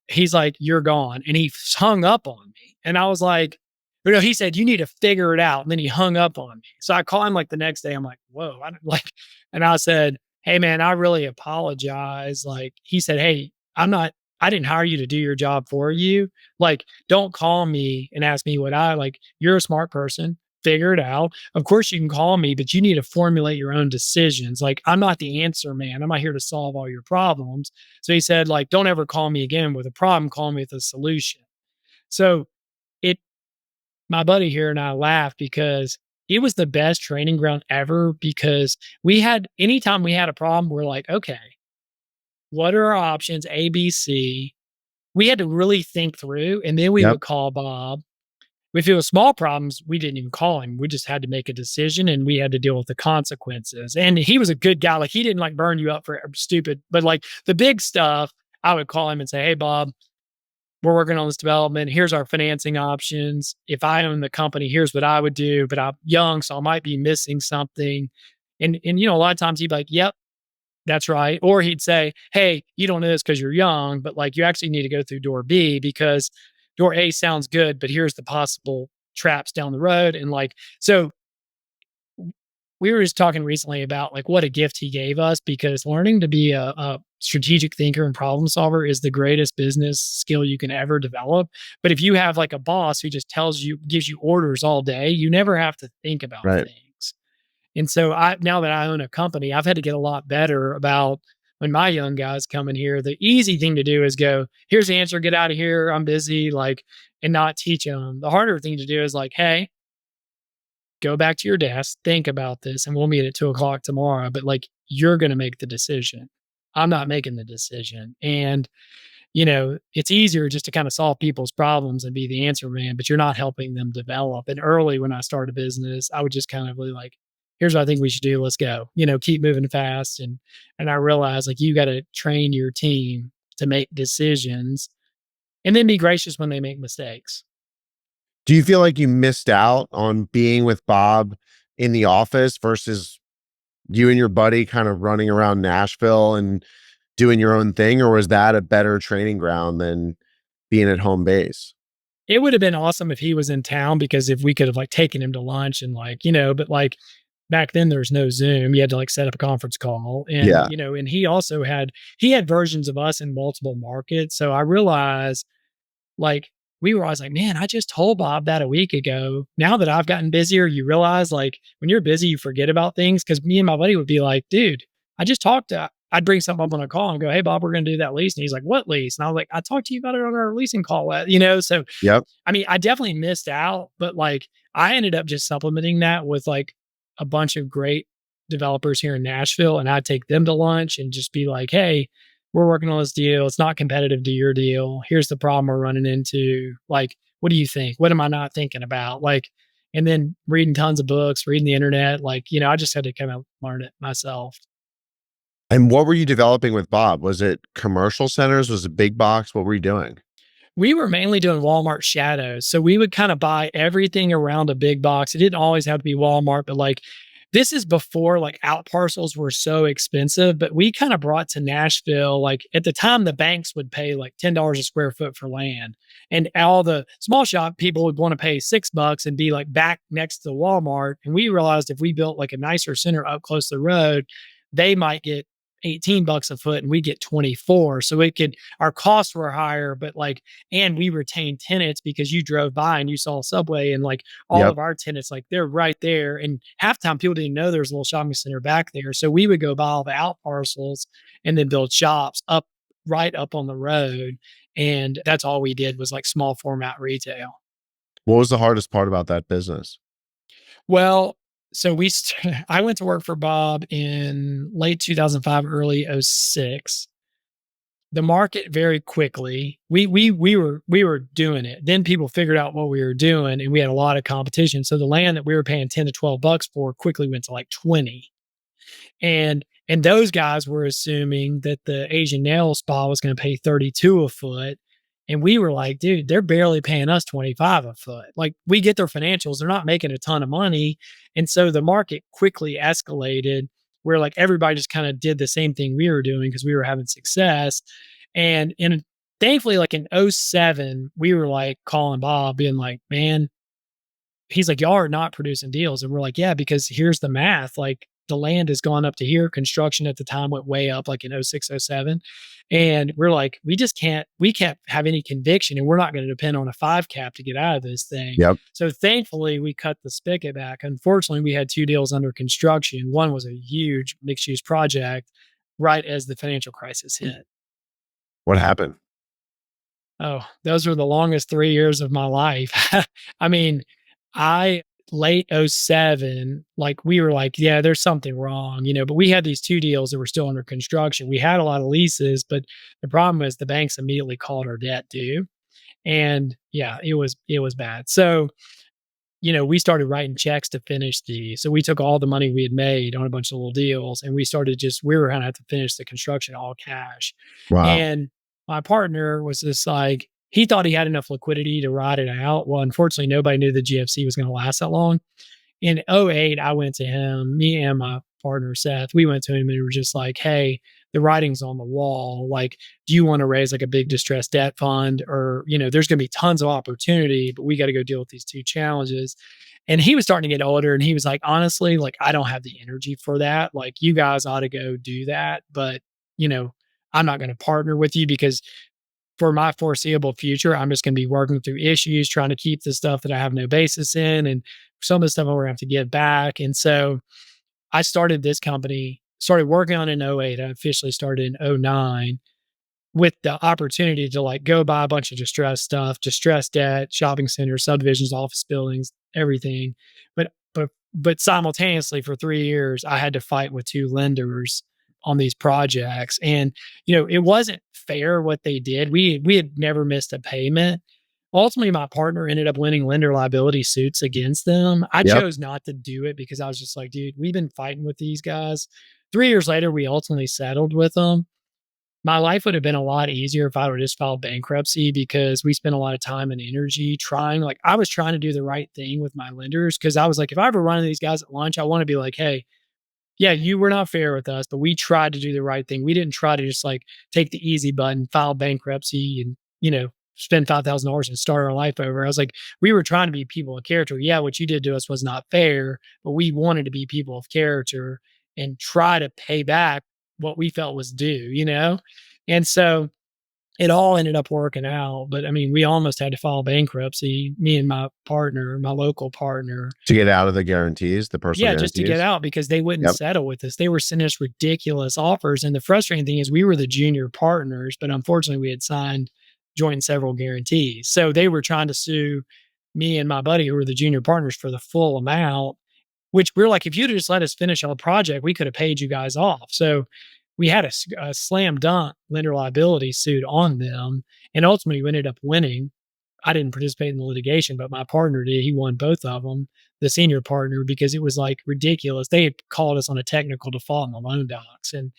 he's like, you're gone. And he hung up on me. And I was like, he said, you need to figure it out. And then he hung up on me. So I called him like the next day. I'm like, whoa, I don't like, and I said, hey man, I really apologize. Like he said, hey, I didn't hire you to do your job for you. Like, don't call me and ask me you're a smart person. Figure it out. Of course, you can call me, but you need to formulate your own decisions. Like, I'm not the answer man. I'm not here to solve all your problems. So he said, like, don't ever call me again with a problem. Call me with a solution. So it, my buddy here and I laughed because it was the best training ground ever, because anytime we had a problem, we're like, okay, what are our options? A, B, C. We had to really think through, and then we Yep. would call Bob. If it was small problems, we didn't even call him. We just had to make a decision, and we had to deal with the consequences. And he was a good guy. Like he didn't like burn you up for stupid, but like the big stuff, I would call him and say, hey, Bob, we're working on this development. Here's our financing options. If I own the company, here's what I would do, but I'm young, so I might be missing something. And a lot of times he'd be like, yep, that's right. Or he'd say, hey, you don't know this because you're young, but like you actually need to go through door B because door A sounds good, but here's the possible traps down the road. And like, so we were just talking recently about like what a gift he gave us, because learning to be a strategic thinker and problem solver is the greatest business skill you can ever develop. But if you have like a boss who just gives you orders all day, you never have to think about Right. things. And so now that I own a company, I've had to get a lot better about when my young guys come in here. The easy thing to do is go, here's the answer, get out of here. I'm busy, like, and not teach them. The harder thing to do is like, hey, go back to your desk, think about this, and we'll meet at 2 o'clock tomorrow. But like, you're going to make the decision. I'm not making the decision. And it's easier just to kind of solve people's problems and be the answer man, but you're not helping them develop. And early when I started a business, I would just kind of really like, here's what I think we should do. Let's go, keep moving fast. And I realized like you got to train your team to make decisions and then be gracious when they make mistakes. Do you feel like you missed out on being with Bob in the office versus you and your buddy kind of running around Nashville and doing your own thing? Or was that a better training ground than being at home base? It would have been awesome if he was in town, because if we could have like taken him to lunch and like, but like back then there's no Zoom. You had to like set up a conference call. And, Yeah. and he had versions of us in multiple markets. So I realized like we were always like, man, I just told Bob that a week ago. Now that I've gotten busier, you realize like when you're busy, you forget about things. Cause me and my buddy would be like, dude, I'd bring something up on a call and go, hey, Bob, we're going to do that lease. And he's like, what lease? And I was like, I talked to you about it on our leasing call. So Yep. I mean, I definitely missed out, but like I ended up just supplementing that with like a bunch of great developers here in Nashville. And I'd take them to lunch and just be like, hey, we're working on this deal. It's not competitive to your deal. Here's the problem we're running into. Like, what do you think? What am I not thinking about? Like, and then reading tons of books, reading the internet. Like, I just had to kind of learn it myself. And what were you developing with Bob? Was it commercial centers? Was it big box? What were you doing? We were mainly doing Walmart shadows. So we would kind of buy everything around a big box. It didn't always have to be Walmart, but like this is before like out parcels were so expensive. But we kind of brought to Nashville, like at the time, the banks would pay like $10 a square foot for land. And all the small shop people would want to pay $6 and be like back next to Walmart. And we realized if we built like a nicer center up close to the road, they might get $18 a foot and we get 24. So it could, our costs were higher, but like, and we retained tenants because you drove by and you saw Subway and like all Yep. of our tenants, like they're right there. And half the time people didn't know there was a little shopping center back there. So we would go buy all the out parcels and then build shops up right up on the road. And that's all we did was like small format retail. What was the hardest part about that business? Well, so I went to work for Bob in late 2005, early '06. The market very quickly. We were doing it. Then people figured out what we were doing, and we had a lot of competition. So the land that we were paying 10 to $12 for quickly went to like 20. And those guys were assuming that the Asian nail spa was going to pay 32 a foot. And we were like, dude, they're barely paying us 25 a foot. Like we get their financials, they're not making a ton of money. And so the market quickly escalated where like everybody just kind of did the same thing we were doing because we were having success. And thankfully, like in '07, we were like calling Bob, being like, man, he's like, y'all are not producing deals. And we're like, yeah, because here's the math. Like the land has gone up to here. Construction at the time went way up, like in '06, '07. And we're like, we can't have any conviction and we're not going to depend on a 5 cap to get out of this thing. Yep. So thankfully we cut the spigot back. Unfortunately, we had 2 deals under construction. One was a huge mixed use project right as the financial crisis hit. What happened? Oh, those were the longest 3 years of my life. I mean, I late '07, like, we were like, "Yeah, there's something wrong," but we had these 2 deals that were still under construction. We had a lot of leases, but the problem was the banks immediately called our debt due, and yeah, it was bad. So, we started writing checks to finish so we took all the money we had made on a bunch of little deals and we were gonna have to finish the construction all cash. Wow. And my partner was just like, he thought he had enough liquidity to ride it out. Well, unfortunately, nobody knew the GFC was gonna last that long. In '08, I went to him, me and my partner, Seth, we went to him and we were just like, "Hey, the writing's on the wall. Like, do you want to raise like a big distressed debt fund? Or, there's going to be tons of opportunity, but we got to go deal with these 2 challenges." And he was starting to get older and he was like, honestly, like, I don't have the energy for that. Like, you guys ought to go do that. But, you know, I'm not going to partner with you because for my foreseeable future, I'm just going to be working through issues, trying to keep the stuff that I have no basis in. And some of the stuff I'm going to have to give back. And so I started this company, started working on it in '08. I officially started in '09 with the opportunity to like go buy a bunch of distressed stuff, distressed debt, shopping centers, subdivisions, office buildings, everything. But simultaneously for 3 years, I had to fight with 2 lenders on these projects. And, it wasn't fair what they did. We had never missed a payment. Ultimately, my partner ended up winning lender liability suits against them. I Yep. chose not to do it because I was just like, dude, we've been fighting with these guys. 3 years later, we ultimately settled with them. My life would have been a lot easier if I would have just filed bankruptcy because we spent a lot of time and energy I was trying to do the right thing with my lenders because I was like, if I ever run into these guys at lunch, I want to be like, hey, yeah, you were not fair with us, but we tried to do the right thing. We didn't try to just like take the easy button, file bankruptcy and, spend $5,000 and start our life over. I was like, we were trying to be people of character. Yeah, what you did to us was not fair, but we wanted to be people of character and try to pay back what we felt was due. And so it all ended up working out. But I mean, we almost had to file bankruptcy, me and my partner, my local partner. To get out of the guarantees, the personal Yeah, just to get guarantees? out because they wouldn't Yep. settle with us. They were sending us ridiculous offers. And the frustrating thing is we were the junior partners, but unfortunately we had signed joint and several guarantees. So they were trying to sue me and my buddy who were the junior partners for the full amount, which we're like, if you'd have just let us finish our project, we could have paid you guys off. So we had a slam dunk lender liability suit on them. And ultimately we ended up winning. I didn't participate in the litigation, but my partner did. He won both of them, the senior partner, because it was like ridiculous. They had called us on a technical default in the loan docs. And,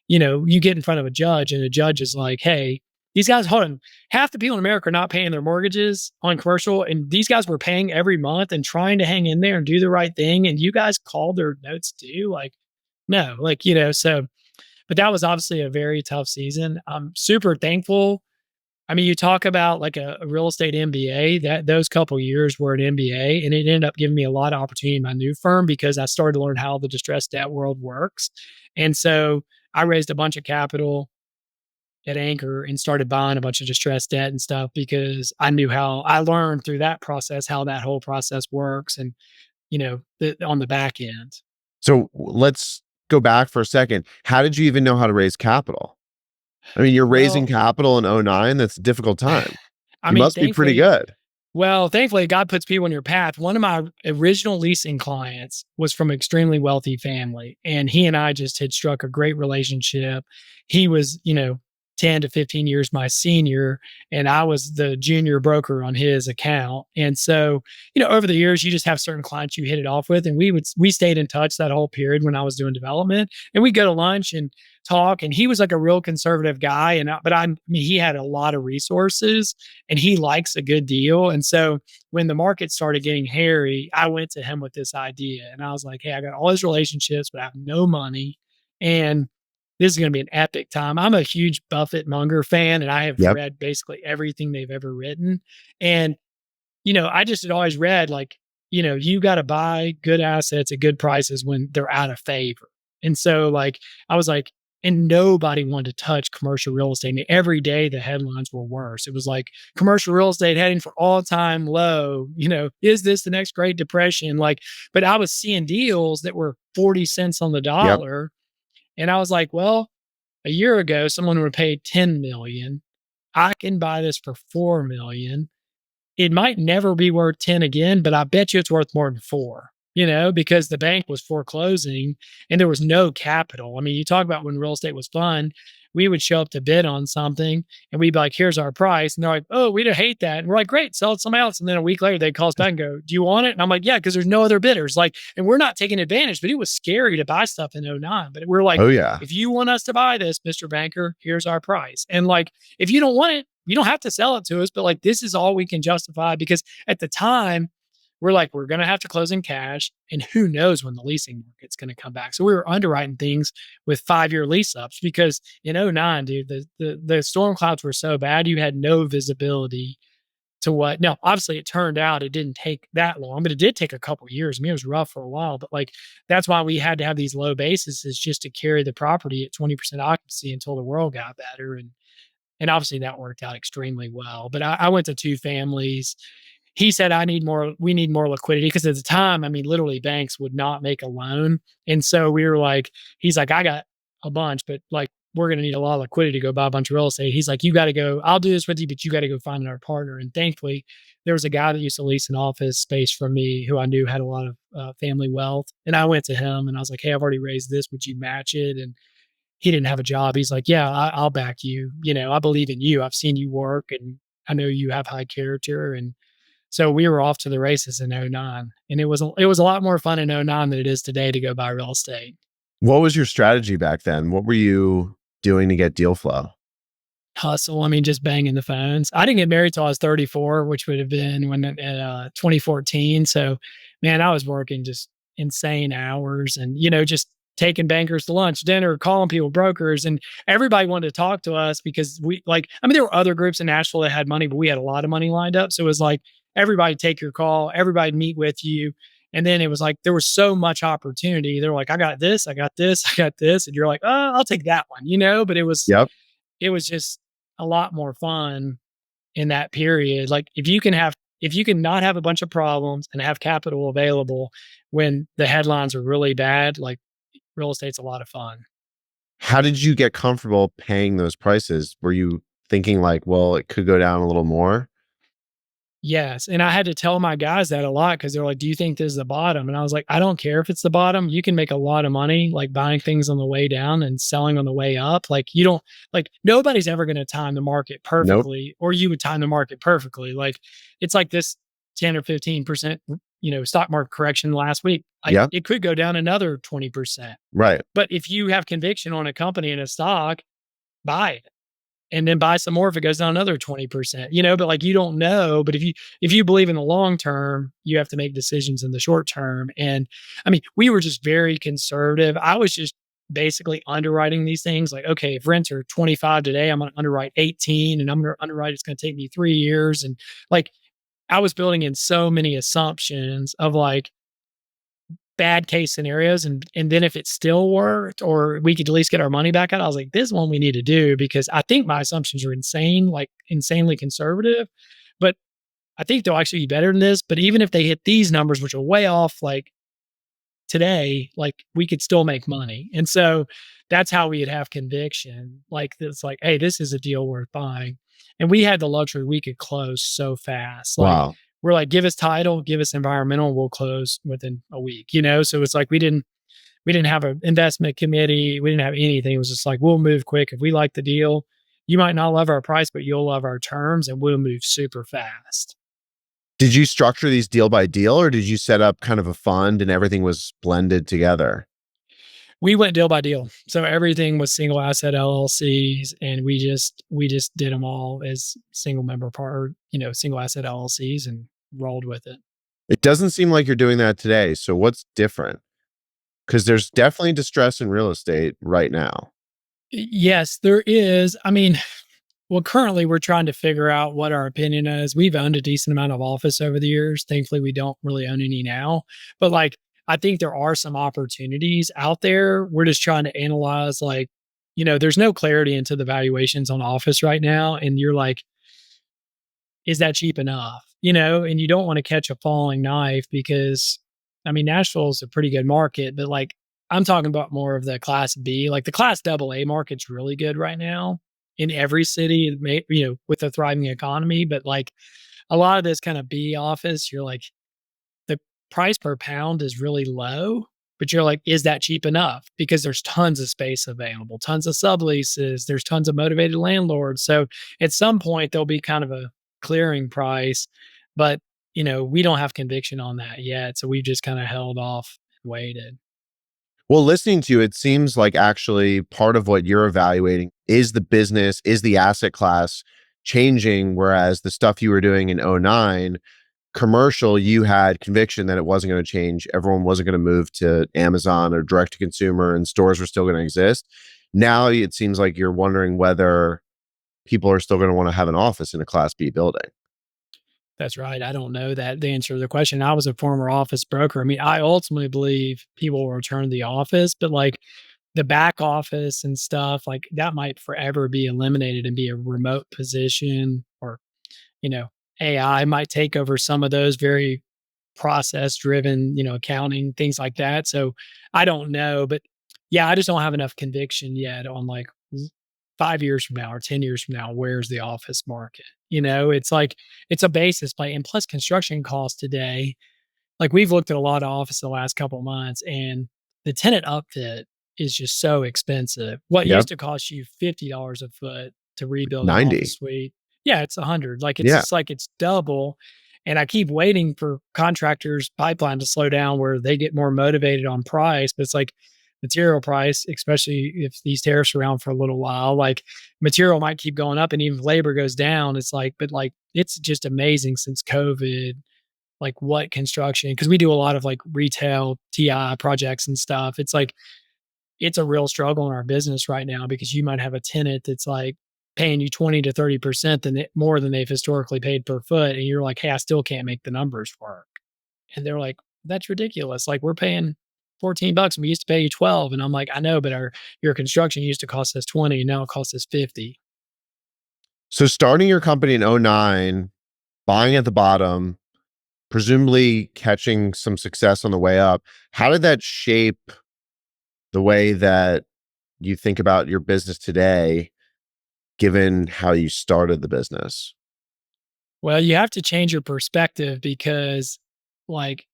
you get in front of a judge and the judge is like, hey, these guys, hold on, half the people in America are not paying their mortgages on commercial, and these guys were paying every month and trying to hang in there and do the right thing. And you guys called their notes due. Like, no, like, so, but that was obviously a very tough season. I'm super thankful. I mean, you talk about like a real estate MBA, that those couple years were an MBA, and it ended up giving me a lot of opportunity in my new firm because I started to learn how the distressed debt world works. And so I raised a bunch of capital at Anchor and started buying a bunch of distressed debt and stuff because I learned through that process how that whole process works and, on the back end. So let's go back for a second. How did you even know how to raise capital? I mean, you're raising Well, capital in '09. That's a difficult time. I You mean, must be pretty thankfully, good. Thankfully, God puts people in your path. One of my original leasing clients was from an extremely wealthy family, and he and I just had struck a great relationship. He was, 10 to 15 years my senior, and I was the junior broker on his account. And so, over the years, you just have certain clients you hit it off with, and we stayed in touch that whole period when I was doing development, and we'd go to lunch and talk. And he was like a real conservative guy, but I mean, he had a lot of resources and he likes a good deal. And so when the market started getting hairy, I went to him with this idea and I was like, hey, I got all these relationships, but I have no money. And this is going to be an epic time. I'm a huge Buffett Munger fan and I have Yep. read basically everything they've ever written. And, I just had always read like, you got to buy good assets at good prices when they're out of favor. And so, like, I was like, and nobody wanted to touch commercial real estate. And every day the headlines were worse. It was like commercial real estate heading for all time low. Is this the next Great Depression? Like, but I was seeing deals that were 40 cents on the Yep. dollar. And I was like, well, a year ago, someone would have paid 10 million. I can buy this for 4 million. It might never be worth 10 again, but I bet you it's worth more than 4, because the bank was foreclosing and there was no capital. I mean, you talk about when real estate was fun, we would show up to bid on something and we'd be like, here's our price. And they're like, oh, we don't hate that. And we're like, great, sell it to somebody else. And then a week later, they call us back and go, do you want it? And I'm like, yeah, because there's no other bidders. Like, and we're not taking advantage, but it was scary to buy stuff in '09. But we're like, Oh yeah. if you want us to buy this, Mr. Banker, here's our price. And like, if you don't want it, you don't have to sell it to us, but like this is all we can justify because at the time we're like, we're going to have to close in cash and who knows when the leasing market's going to come back. So we were underwriting things with 5-year lease ups because in '09, dude, the storm clouds were so bad. You had no visibility to what. Now, obviously it turned out it didn't take that long, but it did take a couple of years. I mean, it was rough for a while, but like, that's why we had to have these low bases is just to carry the property at 20% occupancy until the world got better. And obviously that worked out extremely well. But I went to 2 families. He said, we need more liquidity. Cause at the time, I mean, literally banks would not make a loan. And so we were like, he's like, I got a bunch, but like, we're going to need a lot of liquidity to go buy a bunch of real estate. He's like, you got to go, I'll do this with you, but you got to go find another partner. And thankfully there was a guy that used to lease an office space from me who I knew had a lot of family wealth. And I went to him and I was like, hey, I've already raised this. Would you match it? And he didn't have a job. He's like, yeah, I'll back you. I believe in you. I've seen you work and I know you have high character. And so we were off to the races in '09. And it was a lot more fun in '09 than it is today to go buy real estate. What was your strategy back then? What were you doing to get deal flow? Hustle. I mean, just banging the phones. I didn't get married till I was 34, which would have been when 2014. So, man, I was working just insane hours and, just taking bankers to lunch, dinner, calling people brokers. And everybody wanted to talk to us because there were other groups in Nashville that had money, but we had a lot of money lined up. So it was like, everybody take your call, everybody meet with you. And then it was like, there was so much opportunity. They're like, I got this, I got this, I got this. And you're like, oh, I'll take that one, but Yep. it was just a lot more fun in that period. Like if you can not have a bunch of problems and have capital available when the headlines are really bad, like real estate's a lot of fun. How did you get comfortable paying those prices? Were you thinking like, well, it could go down a little more? Yes, and I had to tell my guys that a lot because they're like, "Do you think this is the bottom?" And I was like, "I don't care if it's the bottom. You can make a lot of money like buying things on the way down and selling on the way up. Like you don't nobody's ever going to time the market Nope. perfectly, or you would time the market perfectly. Like it's like this 10 or 15%, stock market correction last week. Like Yep. it could go down another 20%. Right. But if you have conviction on a company and a stock, buy it. and then buy some more if it goes down another 20%, but like you don't know. But if you believe in the long term, you have to make decisions in the short term. And I mean, we were just very conservative. I was just basically underwriting these things like, okay, if rents are 25 today, I'm going to underwrite 18, and I'm going to underwrite it's going to take me 3 years. And like I was building in so many assumptions of like bad case scenarios, and then if it still worked or we could at least get our money back out, I was like, this is one we need to do because I think my assumptions are insane, like insanely conservative. But I think they'll actually be better than this. But even if they hit these numbers, which are way off, like today, like we could still make money. And so that's how we'd have conviction. Like it's like, hey, this is a deal worth buying. And we had the luxury we could close so fast. Like Wow. we're like, give us title, give us environmental, we'll close within a week. So it's like we didn't have an investment committee, we didn't have anything. It was just like, we'll move quick. If we like the deal, you might not love our price, but you'll love our terms and we'll move super fast. Did you structure these deal by deal, or did you set up kind of a fund and everything was blended together? We went deal by deal. So everything was single asset LLCs, and we just did them all as single member part, single asset LLCs, and rolled with it. It doesn't seem like you're doing that today. So what's different? Because there's definitely distress in real estate right now. Yes, there is. I mean, well, currently we're trying to figure out what our opinion is. We've owned a decent amount of office over the years. Thankfully, we don't really own any now. But like, I think there are some opportunities out there. We're just trying to analyze, like, there's no clarity into the valuations on office right now. And you're like, is that cheap enough? And you don't want to catch a falling knife because, I mean, Nashville is a pretty good market, but like, I'm talking about more of the class B, like the class double A market's really good right now in every city, with a thriving economy. But like a lot of this kind of B office, you're like, the price per pound is really low, but you're like, is that cheap enough? Because there's tons of space available, tons of subleases, there's tons of motivated landlords. So at some point there'll be kind of a clearing price, but we don't have conviction on that yet. So we've just kind of held off and waited. Well, listening to you, it seems like actually part of what you're evaluating is the business, is the asset class changing, whereas the stuff you were doing in '09, commercial, you had conviction that it wasn't going to change. Everyone wasn't going to move to Amazon or direct to consumer, and stores were still going to exist. Now it seems like you're wondering whether people are still going to want to have an office in a Class B building. That's right. I don't know that the answer to the question. I was a former office broker. I mean, I ultimately believe people will return to the office, but like the back office and stuff, like that might forever be eliminated and be a remote position, or, you know, AI might take over some of those very process driven, accounting, things like that. So I don't know, but yeah, I just don't have enough conviction yet on like 5 years from now or 10 years from now, where's the office market? It's like it's a basis play. And plus construction costs today, like we've looked at a lot of office the last couple of months, and the tenant upfit is just so expensive. What Yep. used to cost you $50 a foot to rebuild an 90. office suite, yeah, it's 100. Like it's Yeah. just like it's double. And I keep waiting for contractors pipeline to slow down where they get more motivated on price. But it's like material price, especially if these tariffs are around for a little while, like material might keep going up, and even if labor goes down, it's like, but like it's just amazing since COVID, like what construction, because we do a lot of like retail TI projects and stuff. It's like it's a real struggle in our business right now because you might have a tenant that's like paying you 20 to 30% more than they've historically paid per foot. And you're like, hey, I still can't make the numbers work. And they're like, that's ridiculous. Like we're paying $14 and we used to pay you 12. And I'm like, I know, but your construction used to cost us 20. Now it costs us 50. So starting your company in '09, buying at the bottom, presumably catching some success on the way up. How did that shape the way that you think about your business today, given how you started the business? Well, you have to change your perspective because, like,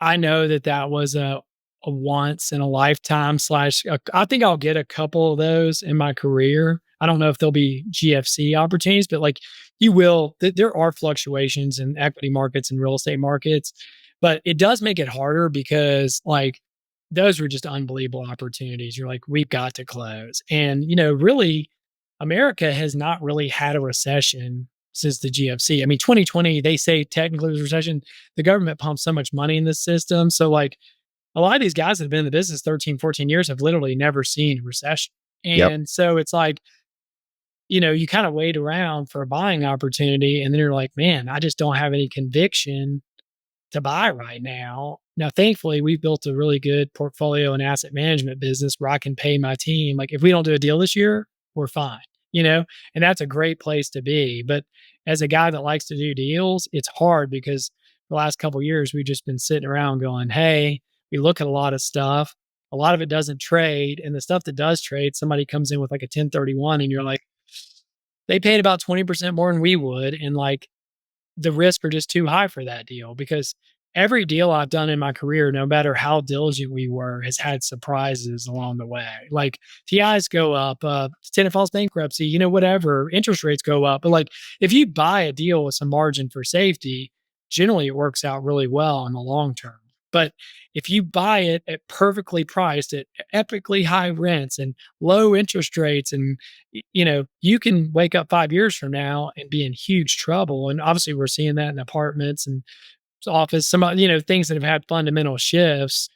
I know that that was a once in a lifetime slash. I think I'll get a couple of those in my career. I don't know if there'll be GFC opportunities, but like you will. There are fluctuations in equity markets and real estate markets, but it does make it harder because like those were just unbelievable opportunities. You're like, we've got to close, and really America has not really had a recession since the GFC. I mean, 2020, they say technically it was a recession. The government pumps so much money in this system. So, like, a lot of these guys that have been in the business 13, 14 years have literally never seen a recession. Yep. And so it's like, you kind of wait around for a buying opportunity and then you're like, man, I just don't have any conviction to buy right now. Now, thankfully, we've built a really good portfolio and asset management business where I can pay my team. Like, if we don't do a deal this year, we're fine, and that's a great place to be. But as a guy that likes to do deals, it's hard because the last couple of years we've just been sitting around going, hey, we look at a lot of stuff. A lot of it doesn't trade. And the stuff that does trade, somebody comes in with like a 1031 and you're like, they paid about 20% more than we would. And like, the risks are just too high for that deal because every deal I've done in my career, no matter how diligent we were, has had surprises along the way. Like TIs go up, tenant files bankruptcy, whatever, interest rates go up. But like if you buy a deal with some margin for safety, generally it works out really well in the long term. But if you buy it at perfectly priced at epically high rents and low interest rates and you can wake up 5 years from now and be in huge trouble. And obviously, we're seeing that in apartments and office, some things that have had fundamental shifts.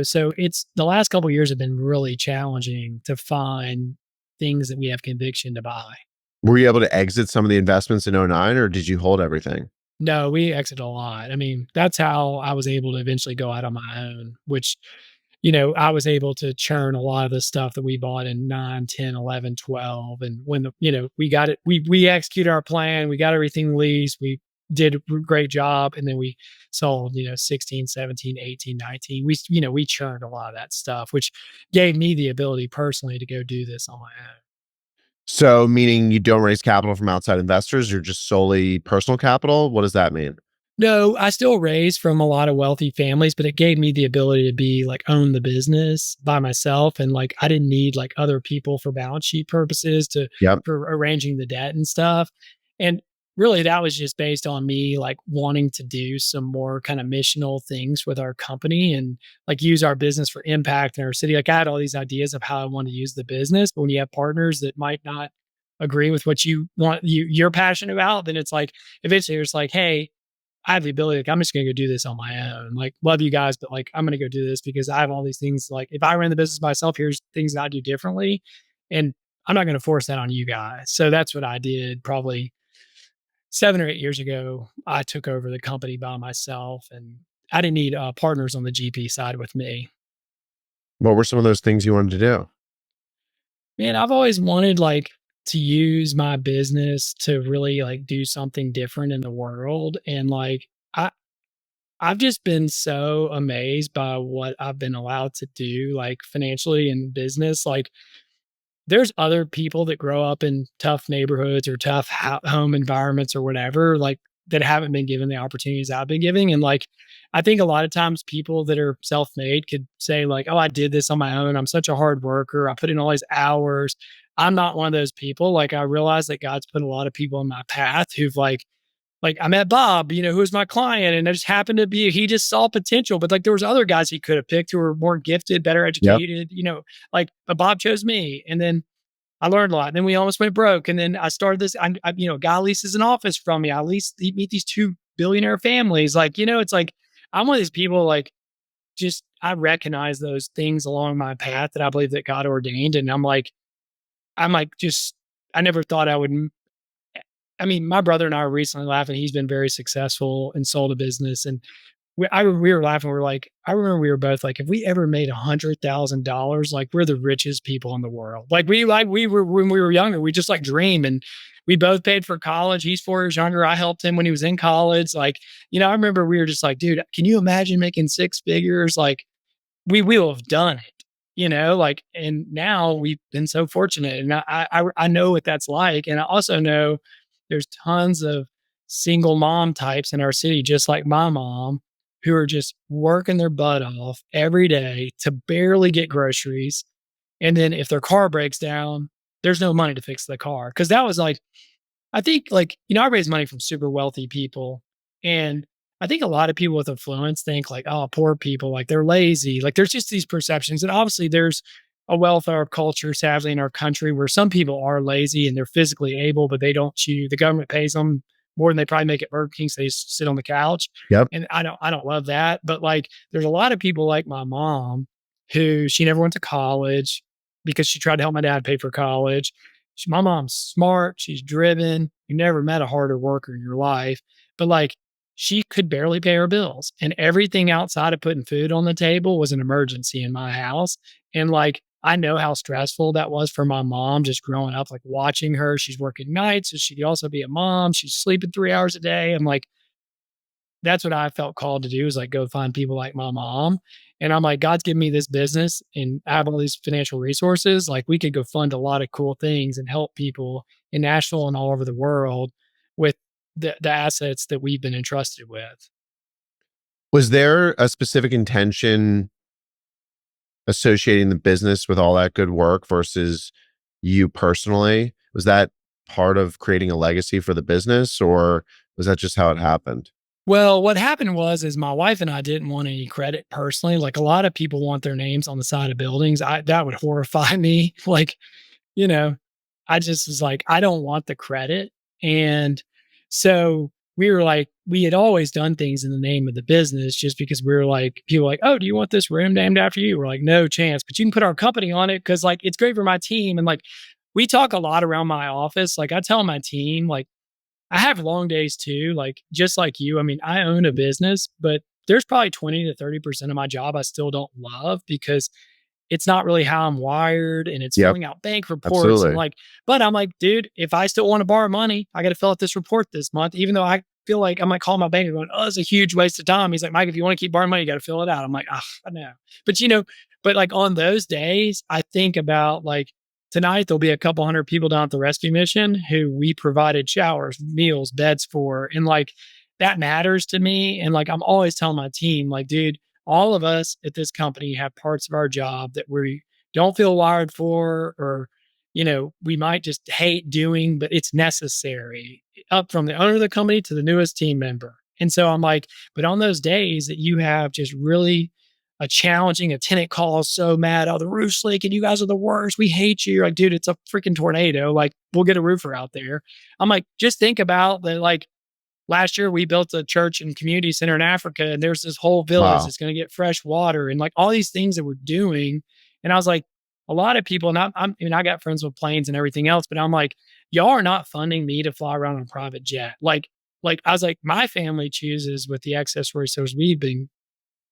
So it's the last couple of years have been really challenging to find things that we have conviction to buy. Were you able to exit some of the investments in '09, or did you hold everything? No, we exit a lot. I mean, that's how I was able to eventually go out on my own, which, I was able to churn a lot of the stuff that we bought in 9, 10, 11, 12. And when we got it, we executed our plan, we got everything leased, we did a great job. And then we sold, 16, 17, 18, 19. We churned a lot of that stuff, which gave me the ability personally to go do this on my own. So, meaning you don't raise capital from outside investors, you're just solely personal capital? What does that mean? No, I still raised from a lot of wealthy families, but it gave me the ability to be like own the business by myself. And like I didn't need like other people for balance sheet purposes Yep. for arranging the debt and stuff. And really that was just based on me like wanting to do some more kind of missional things with our company and like use our business for impact in our city. Like I had all these ideas of how I want to use the business, but when you have partners that might not agree with what you're passionate about, then it's like eventually it's like, hey, I have the ability, like, I'm just gonna go do this on my own. Like, love you guys, but like, I'm gonna go do this because I have all these things. Like, if I ran the business myself, here's things that I do differently. And I'm not gonna force that on you guys. So that's what I did probably 7 or 8 years ago. I took over the company by myself and I didn't need partners on the GP side with me. What were some of those things you wanted to do? Man, I've always wanted like to use my business to really like do something different in the world. And like, I've just been so amazed by what I've been allowed to do, like financially and business. Like, there's other people that grow up in tough neighborhoods or tough home environments or whatever, like that haven't been given the opportunities I've been giving. And like, I think a lot of times people that are self made could say, like, oh, I did this on my own. I'm such a hard worker. I put in all these hours. I'm not one of those people. Like, I realize that God's put a lot of people in my path who've like I met Bob, who was my client, and it just happened to be he just saw potential. But like there was other guys he could have picked who were more gifted, better Yep. educated, but Bob chose me. And then I learned a lot. And then we almost went broke. And then I started this. A guy leases an office from me. I lease meet these two billionaire families. Like, it's like I'm one of these people like just I recognize those things along my path that I believe that God ordained. And I'm like just I never thought I would I mean, my brother and I were recently laughing. He's been very successful and sold a business. And we were laughing. We're like, I remember we were both like, if we ever made $100,000, like we're the richest people in the world. We were, when we were younger, we just like dream and we both paid for college. He's 4 years younger. I helped him when he was in college. Like, I remember we were just like, dude, can you imagine making six figures? Like, we will have done it, like, and now we've been so fortunate. And I know what that's like. And I also know there's tons of single mom types in our city, just like my mom, who are just working their butt off every day to barely get groceries. And then if their car breaks down, there's no money to fix the car. Cause that was like, I think like, I raise money from super wealthy people. And I think a lot of people with influence think like, oh, poor people, like they're lazy. Like there's just these perceptions. And obviously there's a welfare culture, sadly, in our country where some people are lazy and they're physically able, but they don't choose. The government pays them more than they probably make at Burger King, so they just sit on the couch. Yep. And I don't love that. But like, there's a lot of people like my mom who she never went to college because she tried to help my dad pay for college. My mom's smart. She's driven. You never met a harder worker in your life, but like, she could barely pay her bills, and everything outside of putting food on the table was an emergency in my house. And like, I know how stressful that was for my mom just growing up, like watching her. She's working nights, so she could also be a mom. She's sleeping 3 hours a day. I'm like, that's what I felt called to do is like go find people like my mom. And I'm like, God's given me this business and I have all these financial resources. Like, we could go fund a lot of cool things and help people in Nashville and all over the world with the assets that we've been entrusted with. Was there a specific intention associating the business with all that good work versus you personally? Was that part of creating a legacy for the business, or was that just how it happened? Well, what happened was is my wife and I didn't want any credit personally. Like, a lot of people want their names on the side of buildings. That would horrify me. Like, you know, I just was like, I don't want the credit. And so we were like, we had always done things in the name of the business just because we were like, people were like, oh, do you want this room named after you? We're like, no chance, but you can put our company on it because like it's great for my team. And like, we talk a lot around my office. Like, I tell my team, like, I have long days too, like just like you. I mean, I own a business, but there's probably 20 to 30% of my job I still don't love because it's not really how I'm wired, and it's Yep, filling out bank reports and absolutely. like, but I'm like, dude, if I still want to borrow money, I got to fill out this report this month, even though I feel like I might call my bank and going, oh, it's a huge waste of time. He's like, Mike, if you want to keep borrowing money, you got to fill it out. I'm like, ah, I know. But but like on those days, I think about like tonight, there'll be a couple hundred people down at the rescue mission who we provided showers, meals, beds for. And like, that matters to me. And like, I'm always telling my team, like, dude, all of us at this company have parts of our job that we don't feel wired for, or, we might just hate doing, but it's necessary up from the owner of the company to the newest team member. And so I'm like, but on those days that you have just really a challenging, a tenant calls so mad, oh, the roof's leaking, you guys are the worst, we hate you. You're like, dude, it's a freaking tornado. Like, we'll get a roofer out there. I'm like, just think about that. Like, last year we built a church and community center in Africa, and there's this whole village Wow. that's going to get fresh water and like all these things that we're doing. And I was like, a lot of people, and I mean, I got friends with planes and everything else, but I'm like, y'all are not funding me to fly around on a private jet. Like I was like, my family chooses with the excess resources we've been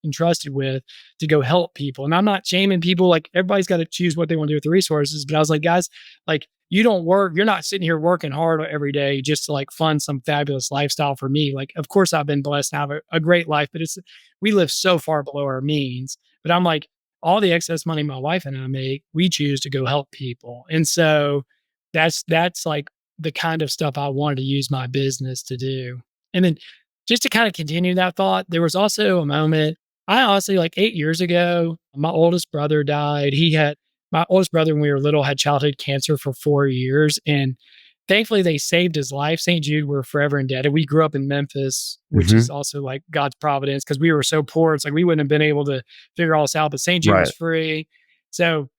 entrusted with to go help people. And I'm not shaming people. Like, everybody's got to choose what they want to do with the resources. But I was like, guys, like, you don't work, you're not sitting here working hard every day just to like fund some fabulous lifestyle for me. Like, of course I've been blessed to have a great life, but we live so far below our means. But I'm like, all the excess money my wife and I make, we choose to go help people. And so that's like the kind of stuff I wanted to use my business to do. And then just to kind of continue that thought, there was also a moment I honestly, like 8 years ago, my oldest brother died. My oldest brother, when we were little, had childhood cancer for 4 years. And thankfully, they saved his life. St. Jude, we're forever indebted. We grew up in Memphis, which Hmm. is also like God's providence because we were so poor. It's like we wouldn't have been able to figure all this out, but St. Jude was Right. free. So,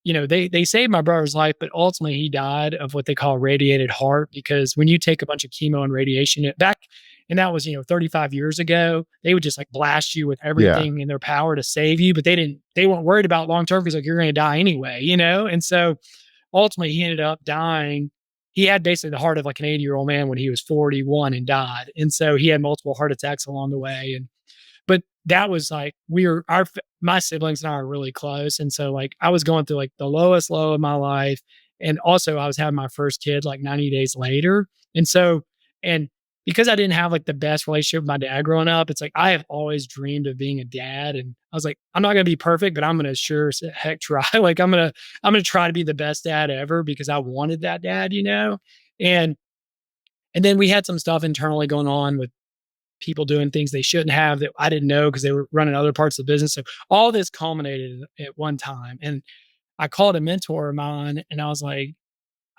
they saved my brother's life, but ultimately he died of what they call radiated heart because when you take a bunch of chemo and radiation, and that was, 35 years ago. They would just like blast you with Yeah. everything in their power to save you, but they weren't worried about long term because like you're going to die anyway. And so ultimately he ended up dying. He had basically the heart of like an 80-year-old man when he was 41 and died. And so he had multiple heart attacks along the way. But that was like my siblings and I are really close, and so like I was going through like the lowest low of my life, and also I was having my first kid like 90 days later, and so and because I didn't have like the best relationship with my dad growing up, it's like I have always dreamed of being a dad, and I was like, I'm not gonna be perfect, but I'm gonna sure as heck try. Like I'm gonna try to be the best dad ever because I wanted that dad. And and then we had some stuff internally going on with people doing things they shouldn't have that I didn't know because they were running other parts of the business. So all this culminated at one time. And I called a mentor of mine and I was like,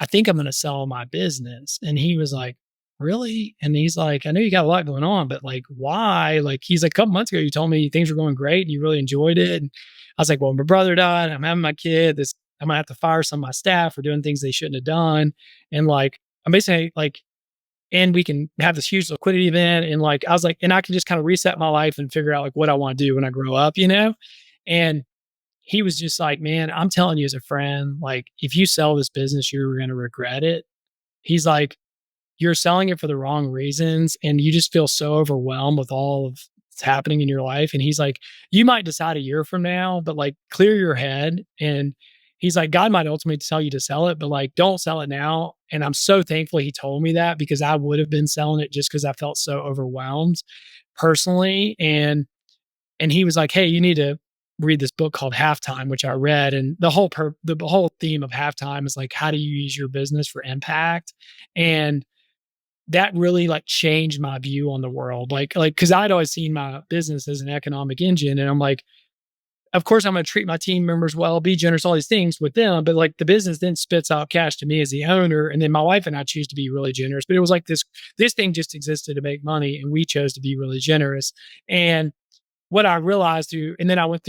I think I'm going to sell my business. And he was like, really? And he's like, I know you got a lot going on, but like, why? Like, he's like, a couple months ago, you told me things were going great and you really enjoyed it. And I was like, well, my brother died. I'm having my kid. I'm gonna have to fire some of my staff for doing things they shouldn't have done. And like, I'm basically like, and we can have this huge liquidity event. And like, I was like, and I can just kind of reset my life and figure out like what I want to do when I grow up, you know? And he was just like, man, I'm telling you as a friend, like, if you sell this business, you're going to regret it. He's like, you're selling it for the wrong reasons and you just feel so overwhelmed with all of what's happening in your life. And he's like, you might decide a year from now, but like clear your head. And he's like, God might ultimately tell you to sell it, but like don't sell it now. And I'm so thankful he told me that because I would have been selling it just because I felt so overwhelmed personally. And he was like, hey, you need to read this book called Halftime, which I read. And the whole theme of Halftime is like, how do you use your business for impact? And that really like changed my view on the world. Cause I'd always seen my business as an economic engine. And I'm like, of course, I'm going to treat my team members well, be generous, all these things with them. But like the business then spits out cash to me as the owner. And then my wife and I choose to be really generous. But it was like this thing just existed to make money. And we chose to be really generous. And what I realized through, and then I read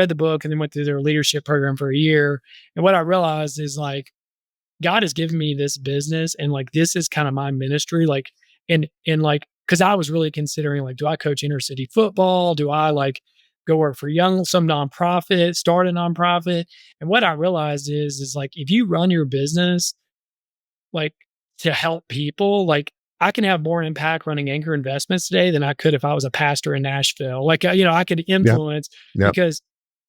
the book and then went through their leadership program for a year. And what I realized is like, God has given me this business and like this is kind of my ministry. Like and like because I was really considering like, do I coach inner city football? Do I like go work for some nonprofit, start a nonprofit? And what I realized is like if you run your business like to help people, like I can have more impact running Anchor Investments today than I could if I was a pastor in Nashville. Like, I could Yep. influence Yep. because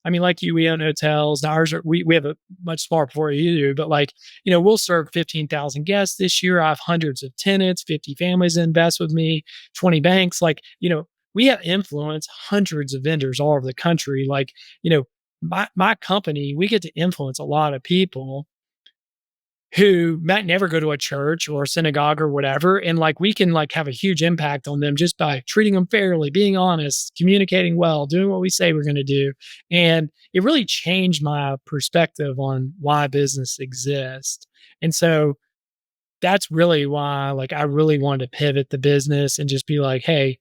I mean, like you, we own hotels. Now we have a much smaller portfolio you do, but like, we'll serve 15,000 guests this year. I have hundreds of tenants, 50 families invest with me, 20 banks. Like, we have influence hundreds of vendors all over the country. Like, my company, we get to influence a lot of people who might never go to a church or a synagogue or whatever. And like we can like have a huge impact on them just by treating them fairly, being honest, communicating well, doing what we say we're going to do. And it really changed my perspective on why business exists. And so that's really why like I really wanted to pivot the business and just be like, hey,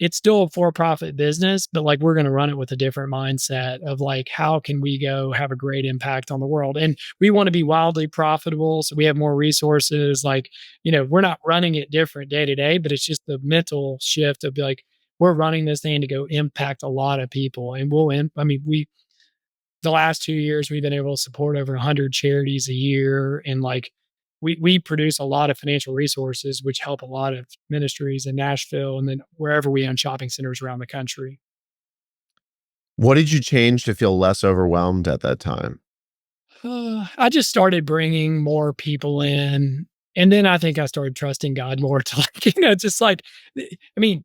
it's still a for-profit business, but like we're going to run it with a different mindset of like, how can we go have a great impact on the world? And we want to be wildly profitable. So we have more resources. Like, we're not running it different day to day, but it's just the mental shift of like, we're running this thing to go impact a lot of people. And the last 2 years, we've been able to support over 100 charities a year. And like, we produce a lot of financial resources, which help a lot of ministries in Nashville and then wherever we own shopping centers around the country. What did you change to feel less overwhelmed at that time? I just started bringing more people in. And then I think I started trusting God more to like, just like, I mean,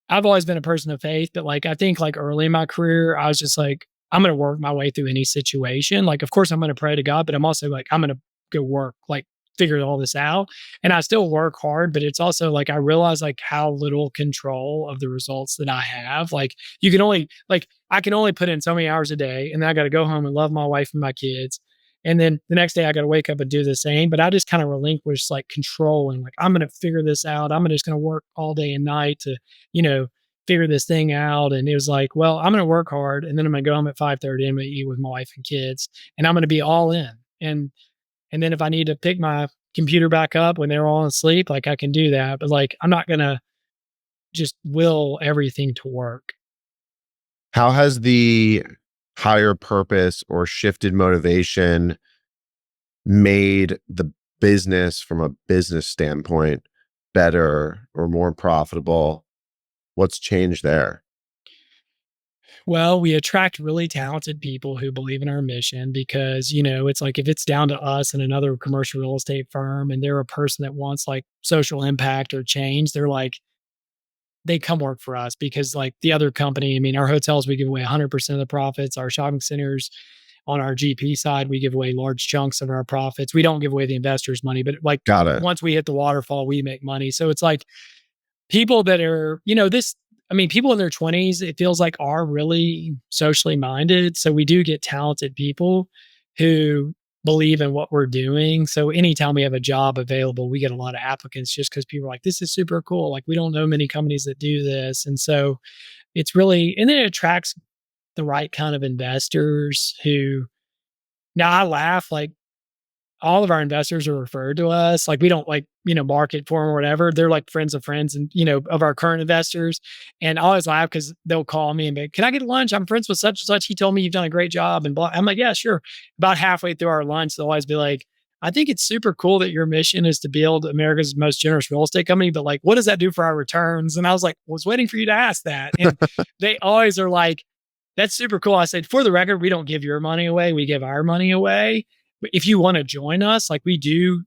I've always been a person of faith, but like I think like early in my career, I was just like, I'm gonna work my way through any situation. Like, of course, I'm gonna pray to God, but I'm also like, I'm gonna go work, like figure all this out. And I still work hard, but it's also like I realize like how little control of the results that I have. Like you can only like I can only put in so many hours a day, and then I gotta go home and love my wife and my kids. And then the next day I gotta wake up and do the same. But I just kind of relinquish like control and like I'm gonna figure this out. I'm just gonna work all day and night to, you know, figure this thing out. And it was like, well, I'm going to work hard and then I'm going to go home at 5:30. I'm going to eat with my wife and kids and I'm going to be all in. And then if I need to pick my computer back up when they're all asleep, like I can do that. But like, I'm not going to just will everything to work. How has the higher purpose or shifted motivation made the business from a business standpoint better or more profitable? What's changed there? Well, we attract really talented people who believe in our mission because, it's like if it's down to us and another commercial real estate firm and they're a person that wants like social impact or change, they're like, they come work for us because like the other company, I mean, our hotels, we give away 100% of the profits. Our shopping centers on our GP side, we give away large chunks of our profits. We don't give away the investors' money, but like Got it. once we hit the waterfall, we make money. So it's like people that are, people in their 20s, it feels like are really socially minded. So we do get talented people who believe in what we're doing. So anytime we have a job available, we get a lot of applicants just because people are like, this is super cool. Like, we don't know many companies that do this. And so it's really, and then it attracts the right kind of investors who, now I laugh, like, all of our investors are referred to us. Like, we don't like, market for them or whatever. They're like friends of friends and, of our current investors. And I always laugh because they'll call me and be, can I get lunch? I'm friends with such and such. He told me you've done a great job and blah. I'm like, yeah, sure. About halfway through our lunch, they'll always be like, I think it's super cool that your mission is to build America's most generous real estate company, but like, what does that do for our returns? And I was like, was waiting for you to ask that. And they always are like, that's super cool. I said, for the record, we don't give your money away. We give our money away. But if you want to join us, like we do,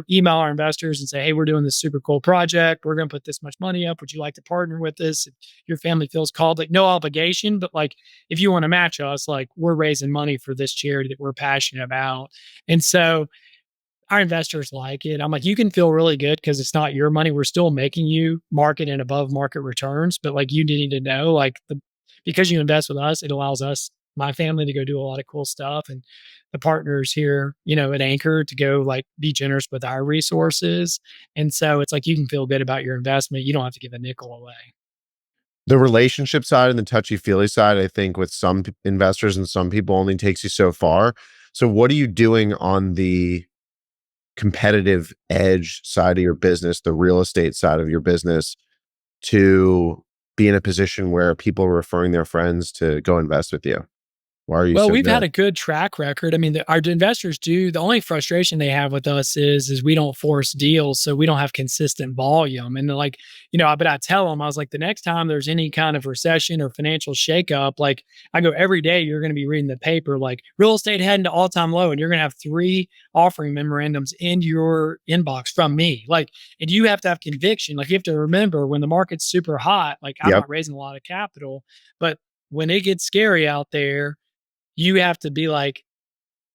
email our investors and say, hey, we're doing this super cool project. We're going to put this much money up. Would you like to partner with us? If your family feels called, like no obligation, but like if you want to match us, like we're raising money for this charity that we're passionate about. And so our investors like it. I'm like, you can feel really good because it's not your money. We're still making you market and above market returns, but like you need to know, like because you invest with us, it allows us, my family, to go do a lot of cool stuff, and the partners here, at Anchor, to go like be generous with our resources. And so it's like you can feel good about your investment. You don't have to give a nickel away. The relationship side and the touchy-feely side, I think with some investors and some people only takes you so far. So what are you doing on the competitive edge side of your business, the real estate side of your business, to be in a position where people are referring their friends to go invest with you? Why are you Well, so we've had good? a good track record. I mean, our investors do. The only frustration they have with us is we don't force deals, so we don't have consistent volume. And they're like, but I tell them, I was like, the next time there's any kind of recession or financial shakeup, like I go, every day you're going to be reading the paper, like real estate heading to all time low, and you're going to have 3 offering memorandums in your inbox from me. Like, and you have to have conviction. Like, you have to remember when the market's super hot, like I'm Yep. not raising a lot of capital, but when it gets scary out there, you have to be like,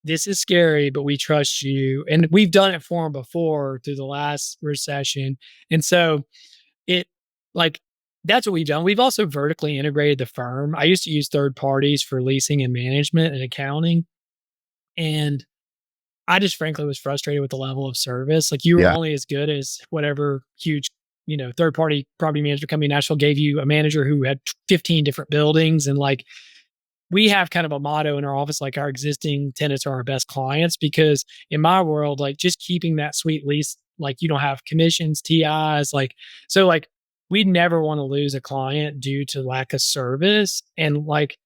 this is scary, but we trust you. And we've done it for them before through the last recession. And so it, like, that's what we've done. We've also vertically integrated the firm. I used to use third parties for leasing and management and accounting. And I just frankly was frustrated with the level of service. Like, you were Yeah. only as good as whatever huge, third party property management company in Nashville gave you a manager who had 15 different buildings. And like, we have kind of a motto in our office, like our existing tenants are our best clients, because in my world, like just keeping that sweet lease, like you don't have commissions, TIs, like, so like we never want to lose a client due to lack of service. And like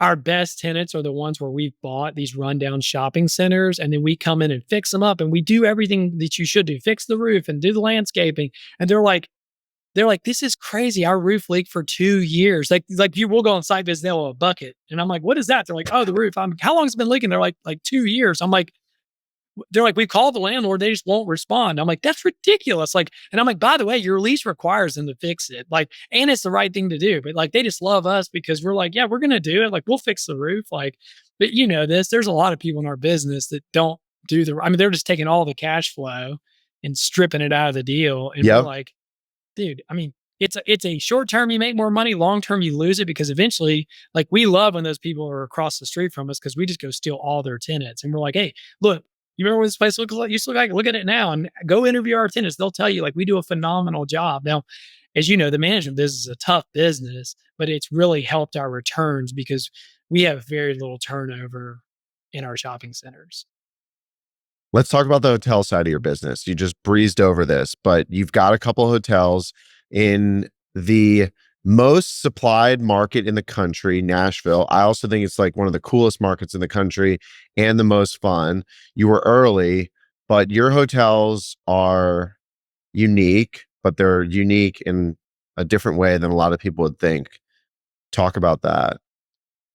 our best tenants are the ones where we've bought these rundown shopping centers and then we come in and fix them up and we do everything that you should do, fix the roof and do the landscaping. And they're like, "This is crazy. Our roof leaked for 2 years." Like you will go on site visit, they'll have a bucket. And I'm like, "What is that?" They're like, "Oh, the roof." I'm, "How long has it been leaking?" They're like 2 years. I'm like, they're like, "We called the landlord, they just won't respond." I'm like, "That's ridiculous." Like, and I'm like, "By the way, your lease requires them to fix it." Like, and it's the right thing to do. But like they just love us because we're like, "Yeah, we're gonna do it. Like, we'll fix the roof." Like, but this, there's a lot of people in our business that don't do they're just taking all the cash flow and stripping it out of the deal. And we're Yep. like, dude, I mean, it's a short term you make more money, long term you lose it, because eventually, like, we love when those people are across the street from us because we just go steal all their tenants. And we're like, hey, look, you remember what this place looks like? Used to look like, look at it now and go interview our tenants. They'll tell you, like, we do a phenomenal job. Now, as you know, the management business is a tough business, but it's really helped our returns because we have very little turnover in our shopping centers. Let's talk about the hotel side of your business. You just breezed over this, but you've got a couple hotels in the most supplied market in the country, Nashville. I also think it's like one of the coolest markets in the country and the most fun. You were early, but your hotels are unique, but they're unique in a different way than a lot of people would think. Talk about that.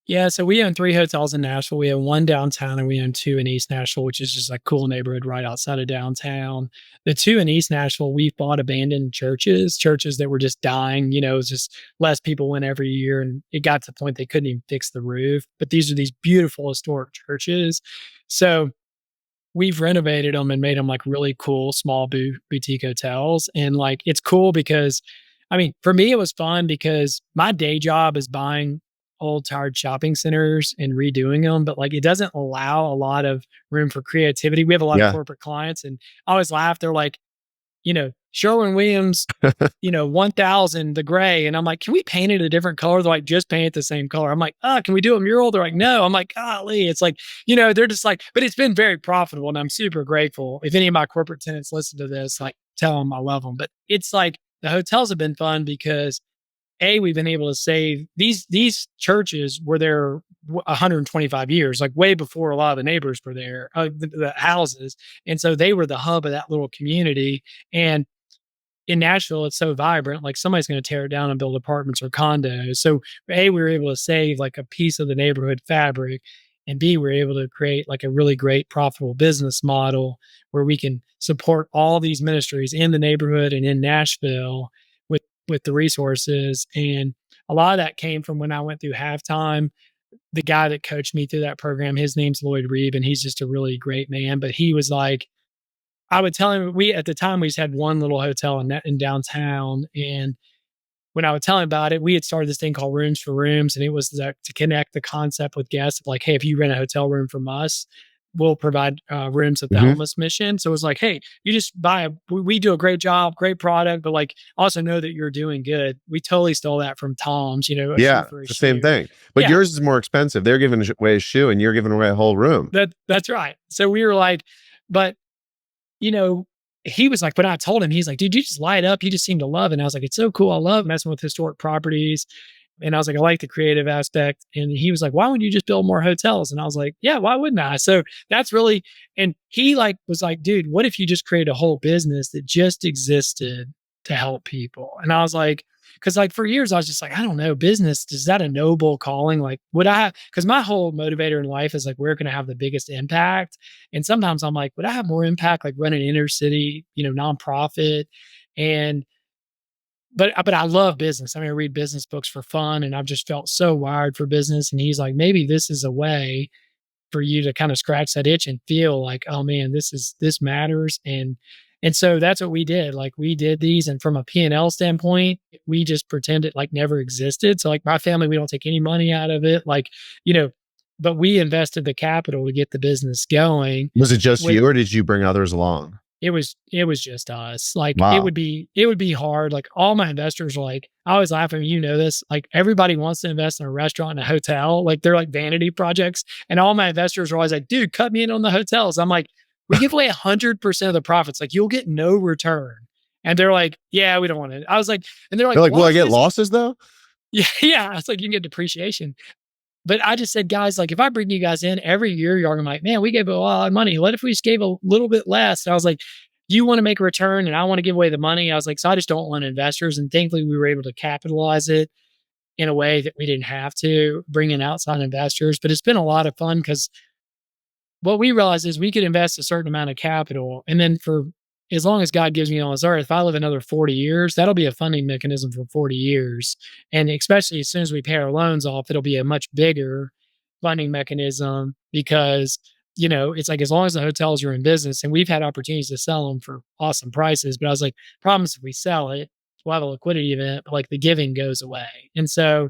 Yeah, so we own 3 hotels in Nashville. We own 1 downtown and we own 2 in East Nashville, which is just a cool neighborhood right outside of downtown. The 2 in East Nashville, we've bought abandoned churches that were just dying. It's just less people went every year and it got to the point they couldn't even fix the roof. But these are these beautiful historic churches. So we've renovated them and made them like really cool small boutique hotels. And like it's cool because, I mean, for me, it was fun because my day job is buying old tired shopping centers and redoing them, but like it doesn't allow a lot of room for creativity. We have a lot of Yeah. corporate clients, and I always laugh. They're like, Sherwin-Williams, 1000, the gray. And I'm like, can we paint it a different color? They're like, just paint it the same color. I'm like, can we do a mural? They're like, no. I'm like, golly. It's like, they're just like, but it's been very profitable. And I'm super grateful. If any of my corporate tenants listen to this, like tell them I love them. But it's like the hotels have been fun because we've been able to save these churches were there 125 years, like way before a lot of the neighbors were there, the houses. And so they were the hub of that little community. And in Nashville, it's so vibrant, like somebody's going to tear it down and build apartments or condos. So we were able to save like a piece of the neighborhood fabric. And B, we're able to create like a really great profitable business model where we can support all these ministries in the neighborhood and in Nashville with the resources. And a lot of that came from when I went through halftime. The guy that coached me through that program, his name's Lloyd Reeb, and he's just a really great man. But he was like, I would tell him, at the time we just had one little hotel in downtown. And when I would tell him about it, we had started this thing called Rooms for Rooms. And it was to connect the concept with guests of like, hey, if you rent a hotel room from us, we'll provide rooms at the Mhm. homeless mission. So it was like, hey, you just we do a great job, great product, but like also know that you're doing good. We totally stole that from Tom's, a shoe Yeah, for a it's the same shoe. thing. But Yeah, yours is more expensive. They're giving away a shoe and you're giving away a whole room. that's right. So we were like, but you know, he was like, when I told him, he's like, dude, you just light up. You just seem to love it. And I was like, it's so cool. I love messing with historic properties. And I was like, I like the creative aspect. And he was like, why wouldn't you just build more hotels? And I was like, yeah, why wouldn't I? So that's really, and he like was like, dude, what if you just create a whole business that just existed to help people? And I was like, because like for years I was just like, I don't know, business, is that a noble calling? Like, would I have, because my whole motivator in life is like, where can I have the biggest impact? And sometimes I'm like, would I have more impact like running inner city, nonprofit? And but I love business. I mean, I read business books for fun, and I've just felt so wired for business. And he's like, maybe this is a way for you to kind of scratch that itch and feel like, oh man, this matters. And so that's what we did. Like we did these, and from a P&L standpoint, we just pretend it like never existed. So like my family, we don't take any money out of it. Like, you know, but we invested the capital to get the business going Was it just with you or did you bring others along? it was just us. Like Wow. it would be hard. Like all my investors are like, I always laugh at this. Like everybody wants to invest in a restaurant and a hotel. Like they're like vanity projects. And all my investors are always like, dude, cut me in on the hotels. I'm like, we give away 100% of the profits. Like you'll get no return. And they're like, yeah, we don't want it. I was like, and they're like, They're like, will I watch get this. losses though? Yeah, yeah. It's like you can get depreciation. But I just said, guys, like if I bring you guys in every year, you're gonna be like, man, we gave a lot of money. What if we just gave a little bit less? And I was like, you want to make a return and I want to give away the money. I was like, so I just don't want investors. And thankfully we were able to capitalize it in a way that we didn't have to bring in outside investors. But it's been a lot of fun because what we realized is we could invest a certain amount of capital. And then for as long as God gives me on this earth, if I live another 40 years, that'll be a funding mechanism for 40 years. And especially as soon as we pay our loans off, it'll be a much bigger funding mechanism because, it's like as long as the hotels are in business and we've had opportunities to sell them for awesome prices. But I was like, problem is if we sell it, we'll have a liquidity event, but like the giving goes away. And so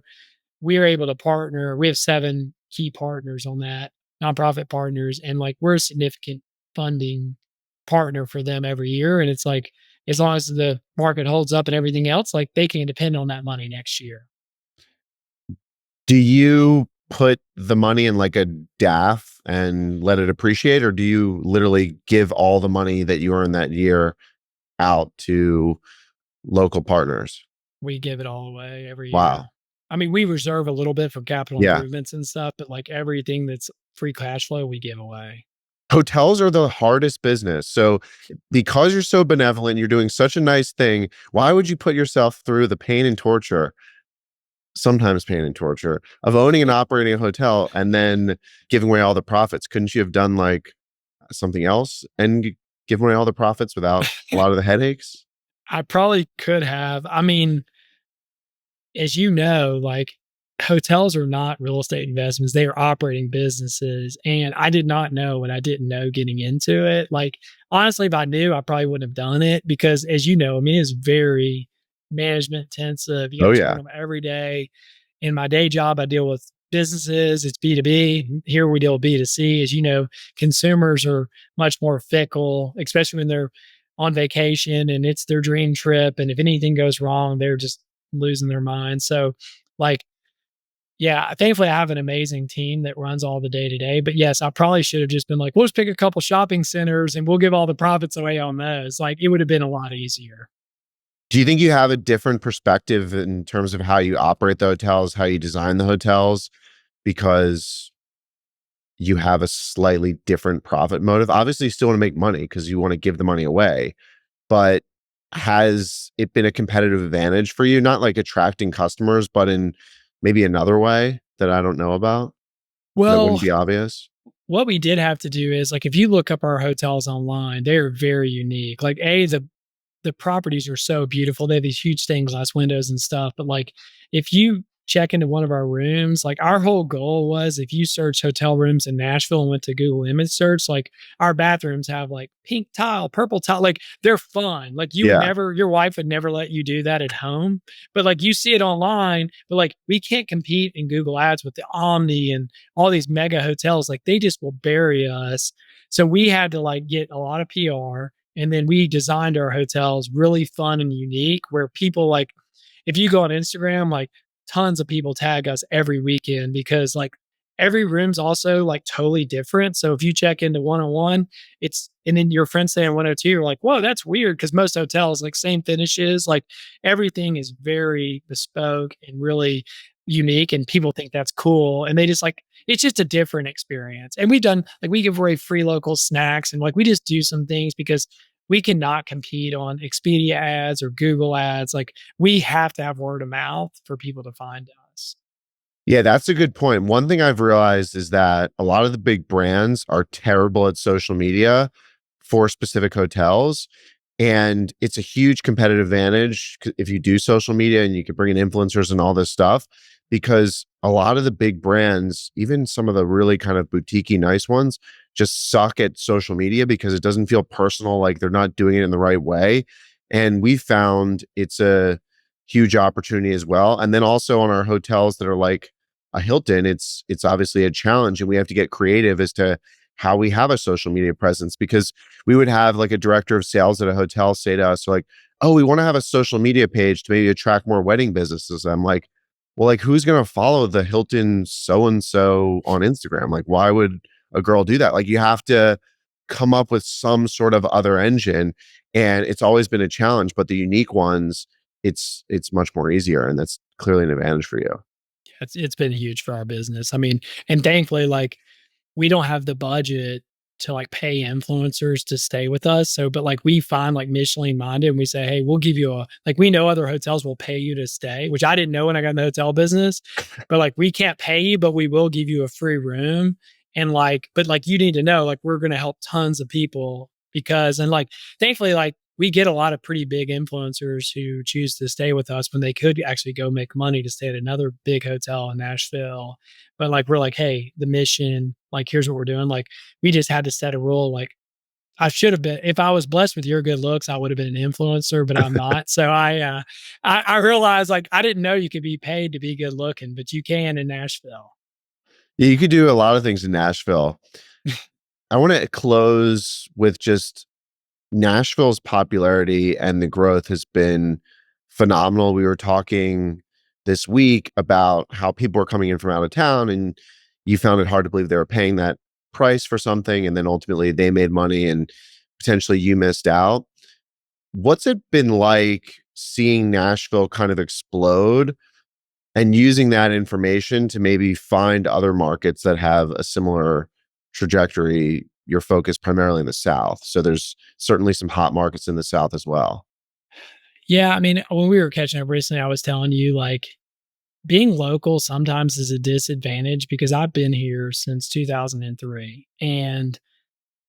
we are able to partner. We have 7 key partners on that, nonprofit partners, and like we're a significant funding partner for them every year. And it's like as long as the market holds up and everything else, like they can depend on that money next year. Do you put the money in like a DAF and let it appreciate, or do you literally give all the money that you earn that year out to local partners? We give it all away every year. Wow. I mean, we reserve a little bit for capital Yeah. improvements and stuff, but like everything that's free cash flow, we give away. Hotels are the hardest business. So because you're so benevolent, you're doing such a nice thing, why would you put yourself through the pain and torture, sometimes pain and torture, of owning and operating a hotel and then giving away all the profits? Couldn't you have done like something else and give away all the profits without a lot of the headaches? I probably could have. I mean, as you know, like hotels are not real estate investments. They are operating businesses. And I did not know what I didn't know getting into it. Like, honestly, if I knew, I probably wouldn't have done it because, as you know, I mean, it's very management intensive. You Oh got to turn yeah. them every day. In my day job, I deal with businesses, it's B2B. Here we deal with B2C. As you know, consumers are much more fickle, especially when they're on vacation and it's their dream trip. And if anything goes wrong, they're just losing their mind. So, like, yeah, thankfully I have an amazing team that runs all the day to day. But yes, I probably should have just been like, we'll just pick a couple shopping centers and we'll give all the profits away on those. Like, it would have been a lot easier. Do you think you have a different perspective in terms of how you operate the hotels, how you design the hotels, because you have a slightly different profit motive? Obviously, you still want to make money because you want to give the money away, but has it been a competitive advantage for you? Not like attracting customers, but in maybe another way that I don't know about that wouldn't Well, be obvious? what we did have to do is like if you look up our hotels online, they're very unique. Like the properties are so beautiful. They have these huge stained glass windows and stuff. But like, if you check into one of our rooms, like our whole goal was if you search hotel rooms in Nashville and went to Google image search, like our bathrooms have like pink tile, purple tile, like they're fun. Like you would Yeah. never, your wife would never let you do that at home. But like you see it online, but like we can't compete in Google ads with the Omni and all these mega hotels. Like they just will bury us. So we had to like get a lot of PR, and then we designed our hotels really fun and unique where people like, if you go on Instagram, like tons of people tag us every weekend because like every room's also like totally different. So if you check into 101, and then your friends say in 102, you're like, whoa, that's weird. Cause most hotels, like same finishes, like everything is very bespoke and really unique. And people think that's cool. And they just like, it's just a different experience. And we've done like we give away free local snacks and like we just do some things because we cannot compete on Expedia ads or Google ads. Like we have to have word of mouth for people to find us. Yeah, that's a good point. One thing I've realized is that a lot of the big brands are terrible at social media for specific hotels. And it's a huge competitive advantage if you do social media and you can bring in influencers and all this stuff, because a lot of the big brands, even some of the really kind of boutiquey nice ones, just suck at social media because it doesn't feel personal, like they're not doing it in the right way. And we found it's a huge opportunity as well. And then also on our hotels that are like a Hilton, it's obviously a challenge and we have to get creative as to how we have a social media presence, because we would have like a director of sales at a hotel say to us like, oh, we want to have a social media page to maybe attract more wedding businesses. I'm like, well, like who's going to follow the Hilton so and so on Instagram? Like why would a girl do that? Like you have to come up with some sort of other engine, and it's always been a challenge, but the unique ones, it's much more easier, and that's clearly an advantage for you. It's been huge for our business. I mean, and thankfully, like we don't have the budget to like pay influencers to stay with us. So, but like we find like Michelin minded and we say, hey, we'll give you a like we know other hotels will pay you to stay, which I didn't know when I got in the hotel business. But like we can't pay you, but we will give you a free room. And like, but like you need to know, like we're gonna help tons of people because and like thankfully, like we get a lot of pretty big influencers who choose to stay with us when they could actually go make money to stay at another big hotel in Nashville. But like we're like, hey, the mission, like here's what we're doing. Like we just had to set a rule. Like I should have been, if I was blessed with your good looks, I would have been an influencer, but I'm not. So I realized like I didn't know you could be paid to be good looking, but you can in Nashville. Yeah, you could do a lot of things in Nashville. I want to close with just Nashville's popularity and the growth has been phenomenal. We were talking this week about how people were coming in from out of town, and you found it hard to believe they were paying that price for something. And then ultimately they made money and potentially you missed out. What's it been like seeing Nashville kind of explode and using that information to maybe find other markets that have a similar trajectory? You're focused primarily in the South, so there's certainly some hot markets in the South as well. Yeah. I mean, when we were catching up recently, I was telling you like being local sometimes is a disadvantage because I've been here since 2003 and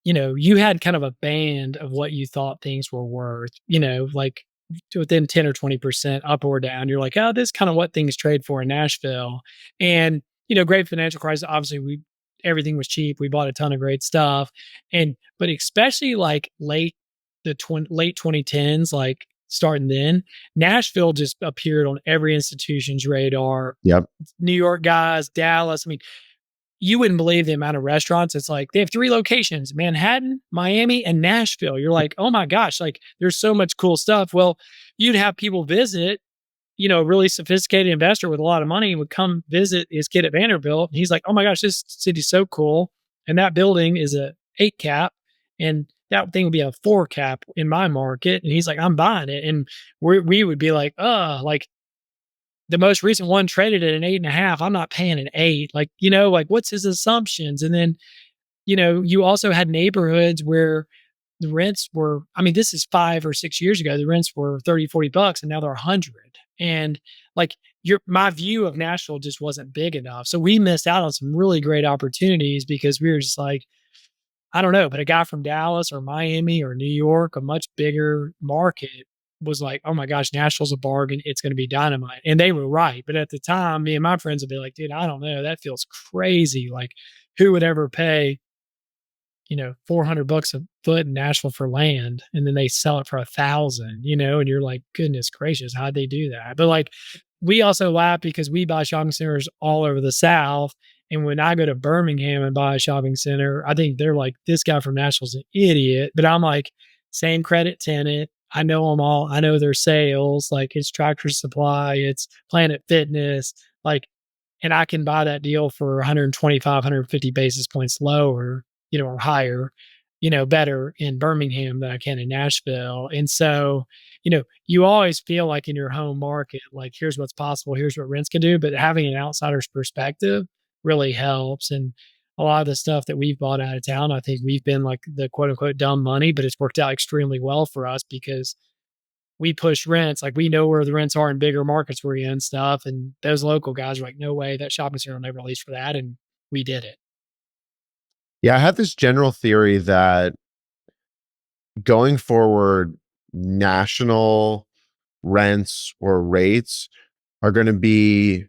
you know, you had kind of a band of what you thought things were worth, you know, like to within 10 or 20% up or down. You're like, oh, this is kind of what things trade for in Nashville. And, you know, great financial crisis. Obviously, everything was cheap. We bought a ton of great stuff. But especially like late 2010s, like starting then. Nashville just appeared on every institution's radar. Yep. New York guys, Dallas. I mean, you wouldn't believe the amount of restaurants. It's like they have 3 locations, Manhattan, Miami, and Nashville. You're like, oh my gosh, like there's so much cool stuff. Well, you'd have people visit, a really sophisticated investor with a lot of money would come visit his kid at Vanderbilt. And he's like, oh my gosh, this city's so cool. And that building is a 8 cap. And that thing would be a 4 cap in my market. And he's like, I'm buying it. And we would be like, like the most recent one traded at an 8.5. I'm not paying an 8. Like, like what's his assumptions? And then, you also had neighborhoods where the rents were, I mean, this is 5 or 6 years ago. The rents were 30, $40 and now they're 100. And like my view of Nashville just wasn't big enough. So we missed out on some really great opportunities because we were just like, I don't know, but a guy from Dallas or Miami or New York, a much bigger market, was like, oh my gosh, Nashville's a bargain. It's going to be dynamite. And they were right. But at the time, me and my friends would be like, dude, I don't know. That feels crazy. Like, who would ever pay, $400 a foot in Nashville for land, and then they sell it for 1,000, and you're like, goodness gracious, how'd they do that? But like, we also laugh because we buy shopping centers all over the South. And when I go to Birmingham and buy a shopping center, I think they're like, this guy from Nashville's an idiot. But I'm like, same credit tenant. I know them all. I know their sales. Like, it's Tractor Supply, it's Planet Fitness. Like, and I can buy that deal for 125, 150 basis points lower, or higher, better in Birmingham than I can in Nashville. And so, you always feel like in your home market, like, here's what's possible, here's what rents can do. But having an outsider's perspective really helps. And a lot of the stuff that we've bought out of town, I think we've been like the quote unquote dumb money, but it's worked out extremely well for us because we push rents. Like, we know where the rents are in bigger markets we're in stuff. And those local guys are like, no way, that shopping center will never lease for that. And we did it. Yeah, I have this general theory that going forward, national rents or rates are going to be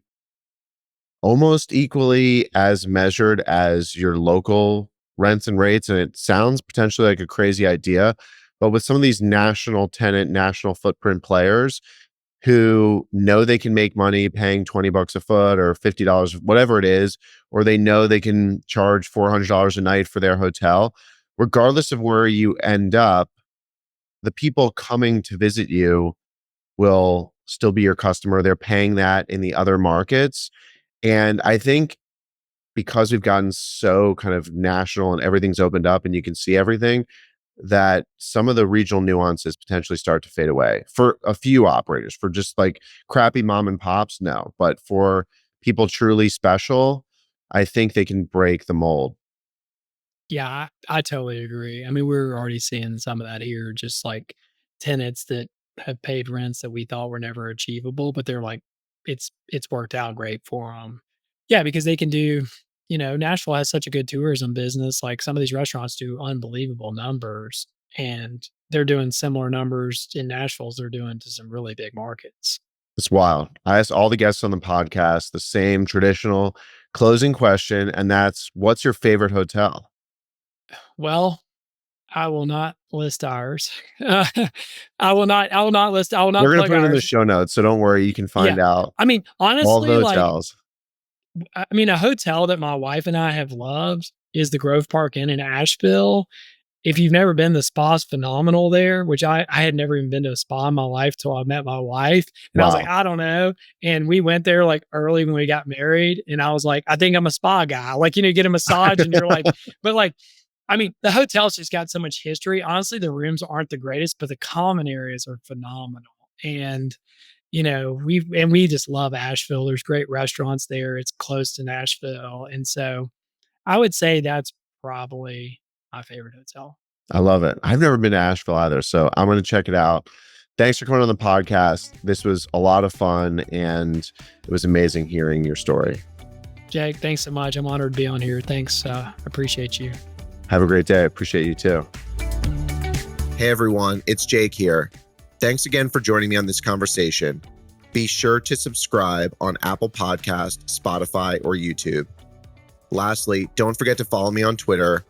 almost equally as measured as your local rents and rates. And it sounds potentially like a crazy idea, but with some of these national tenant, national footprint players who know they can make money paying $20 a foot or $50, whatever it is, or they know they can charge $400 a night for their hotel, regardless of where you end up, the people coming to visit you will still be your customer. They're paying that in the other markets. And I think because we've gotten so kind of national and everything's opened up and you can see everything, that some of the regional nuances potentially start to fade away for a few operators. For just like crappy mom and pops, no. But for people truly special, I think they can break the mold. Yeah, I totally agree. I mean, we're already seeing some of that here, just like tenants that have paid rents that we thought were never achievable, but they're like, it's worked out great for them. Yeah, because they can do, Nashville has such a good tourism business. Like, some of these restaurants do unbelievable numbers, and they're doing similar numbers in Nashville as they're doing to some really big markets. It's wild. I asked all the guests on the podcast the same traditional closing question, and that's, what's your favorite hotel? Well, I will not list ours. I will not list, I will not We're going to plug put it in the ours. show notes, so don't worry. You can find Yeah. out I mean, all the honestly, like, hotels. a hotel that my wife and I have loved is the Grove Park Inn in Asheville. If you've never been, the spa's phenomenal there, which I had never even been to a spa in my life till I met my wife. And I was like, Wow. I don't know. And we went there like early when we got married. And I was like, I think I'm a spa guy. Like, you get a massage and you're like, but like, I mean, the hotel's just got so much history. Honestly, the rooms aren't the greatest, but the common areas are phenomenal. And we just love Asheville. There's great restaurants there. It's close to Nashville. And so I would say that's probably my favorite hotel. I love it. I've never been to Asheville either, so I'm going to check it out. Thanks for coming on the podcast. This was a lot of fun, and it was amazing hearing your story. Jake, thanks so much. I'm honored to be on here. Thanks. Appreciate you. Have a great day. Appreciate you too. Hey everyone, it's Jake here. Thanks again for joining me on this conversation. Be sure to subscribe on Apple Podcasts, Spotify, or YouTube. Lastly, don't forget to follow me on Twitter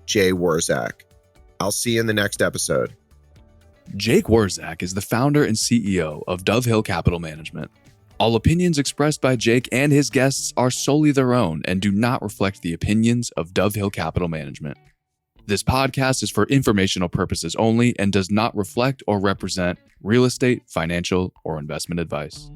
@Jake Wurzak. I'll see you in the next episode. Jake Wurzak is the founder and CEO of Dove Hill Capital Management. All opinions expressed by Jake and his guests are solely their own and do not reflect the opinions of Dove Hill Capital Management. This podcast is for informational purposes only and does not reflect or represent real estate, financial, or investment advice.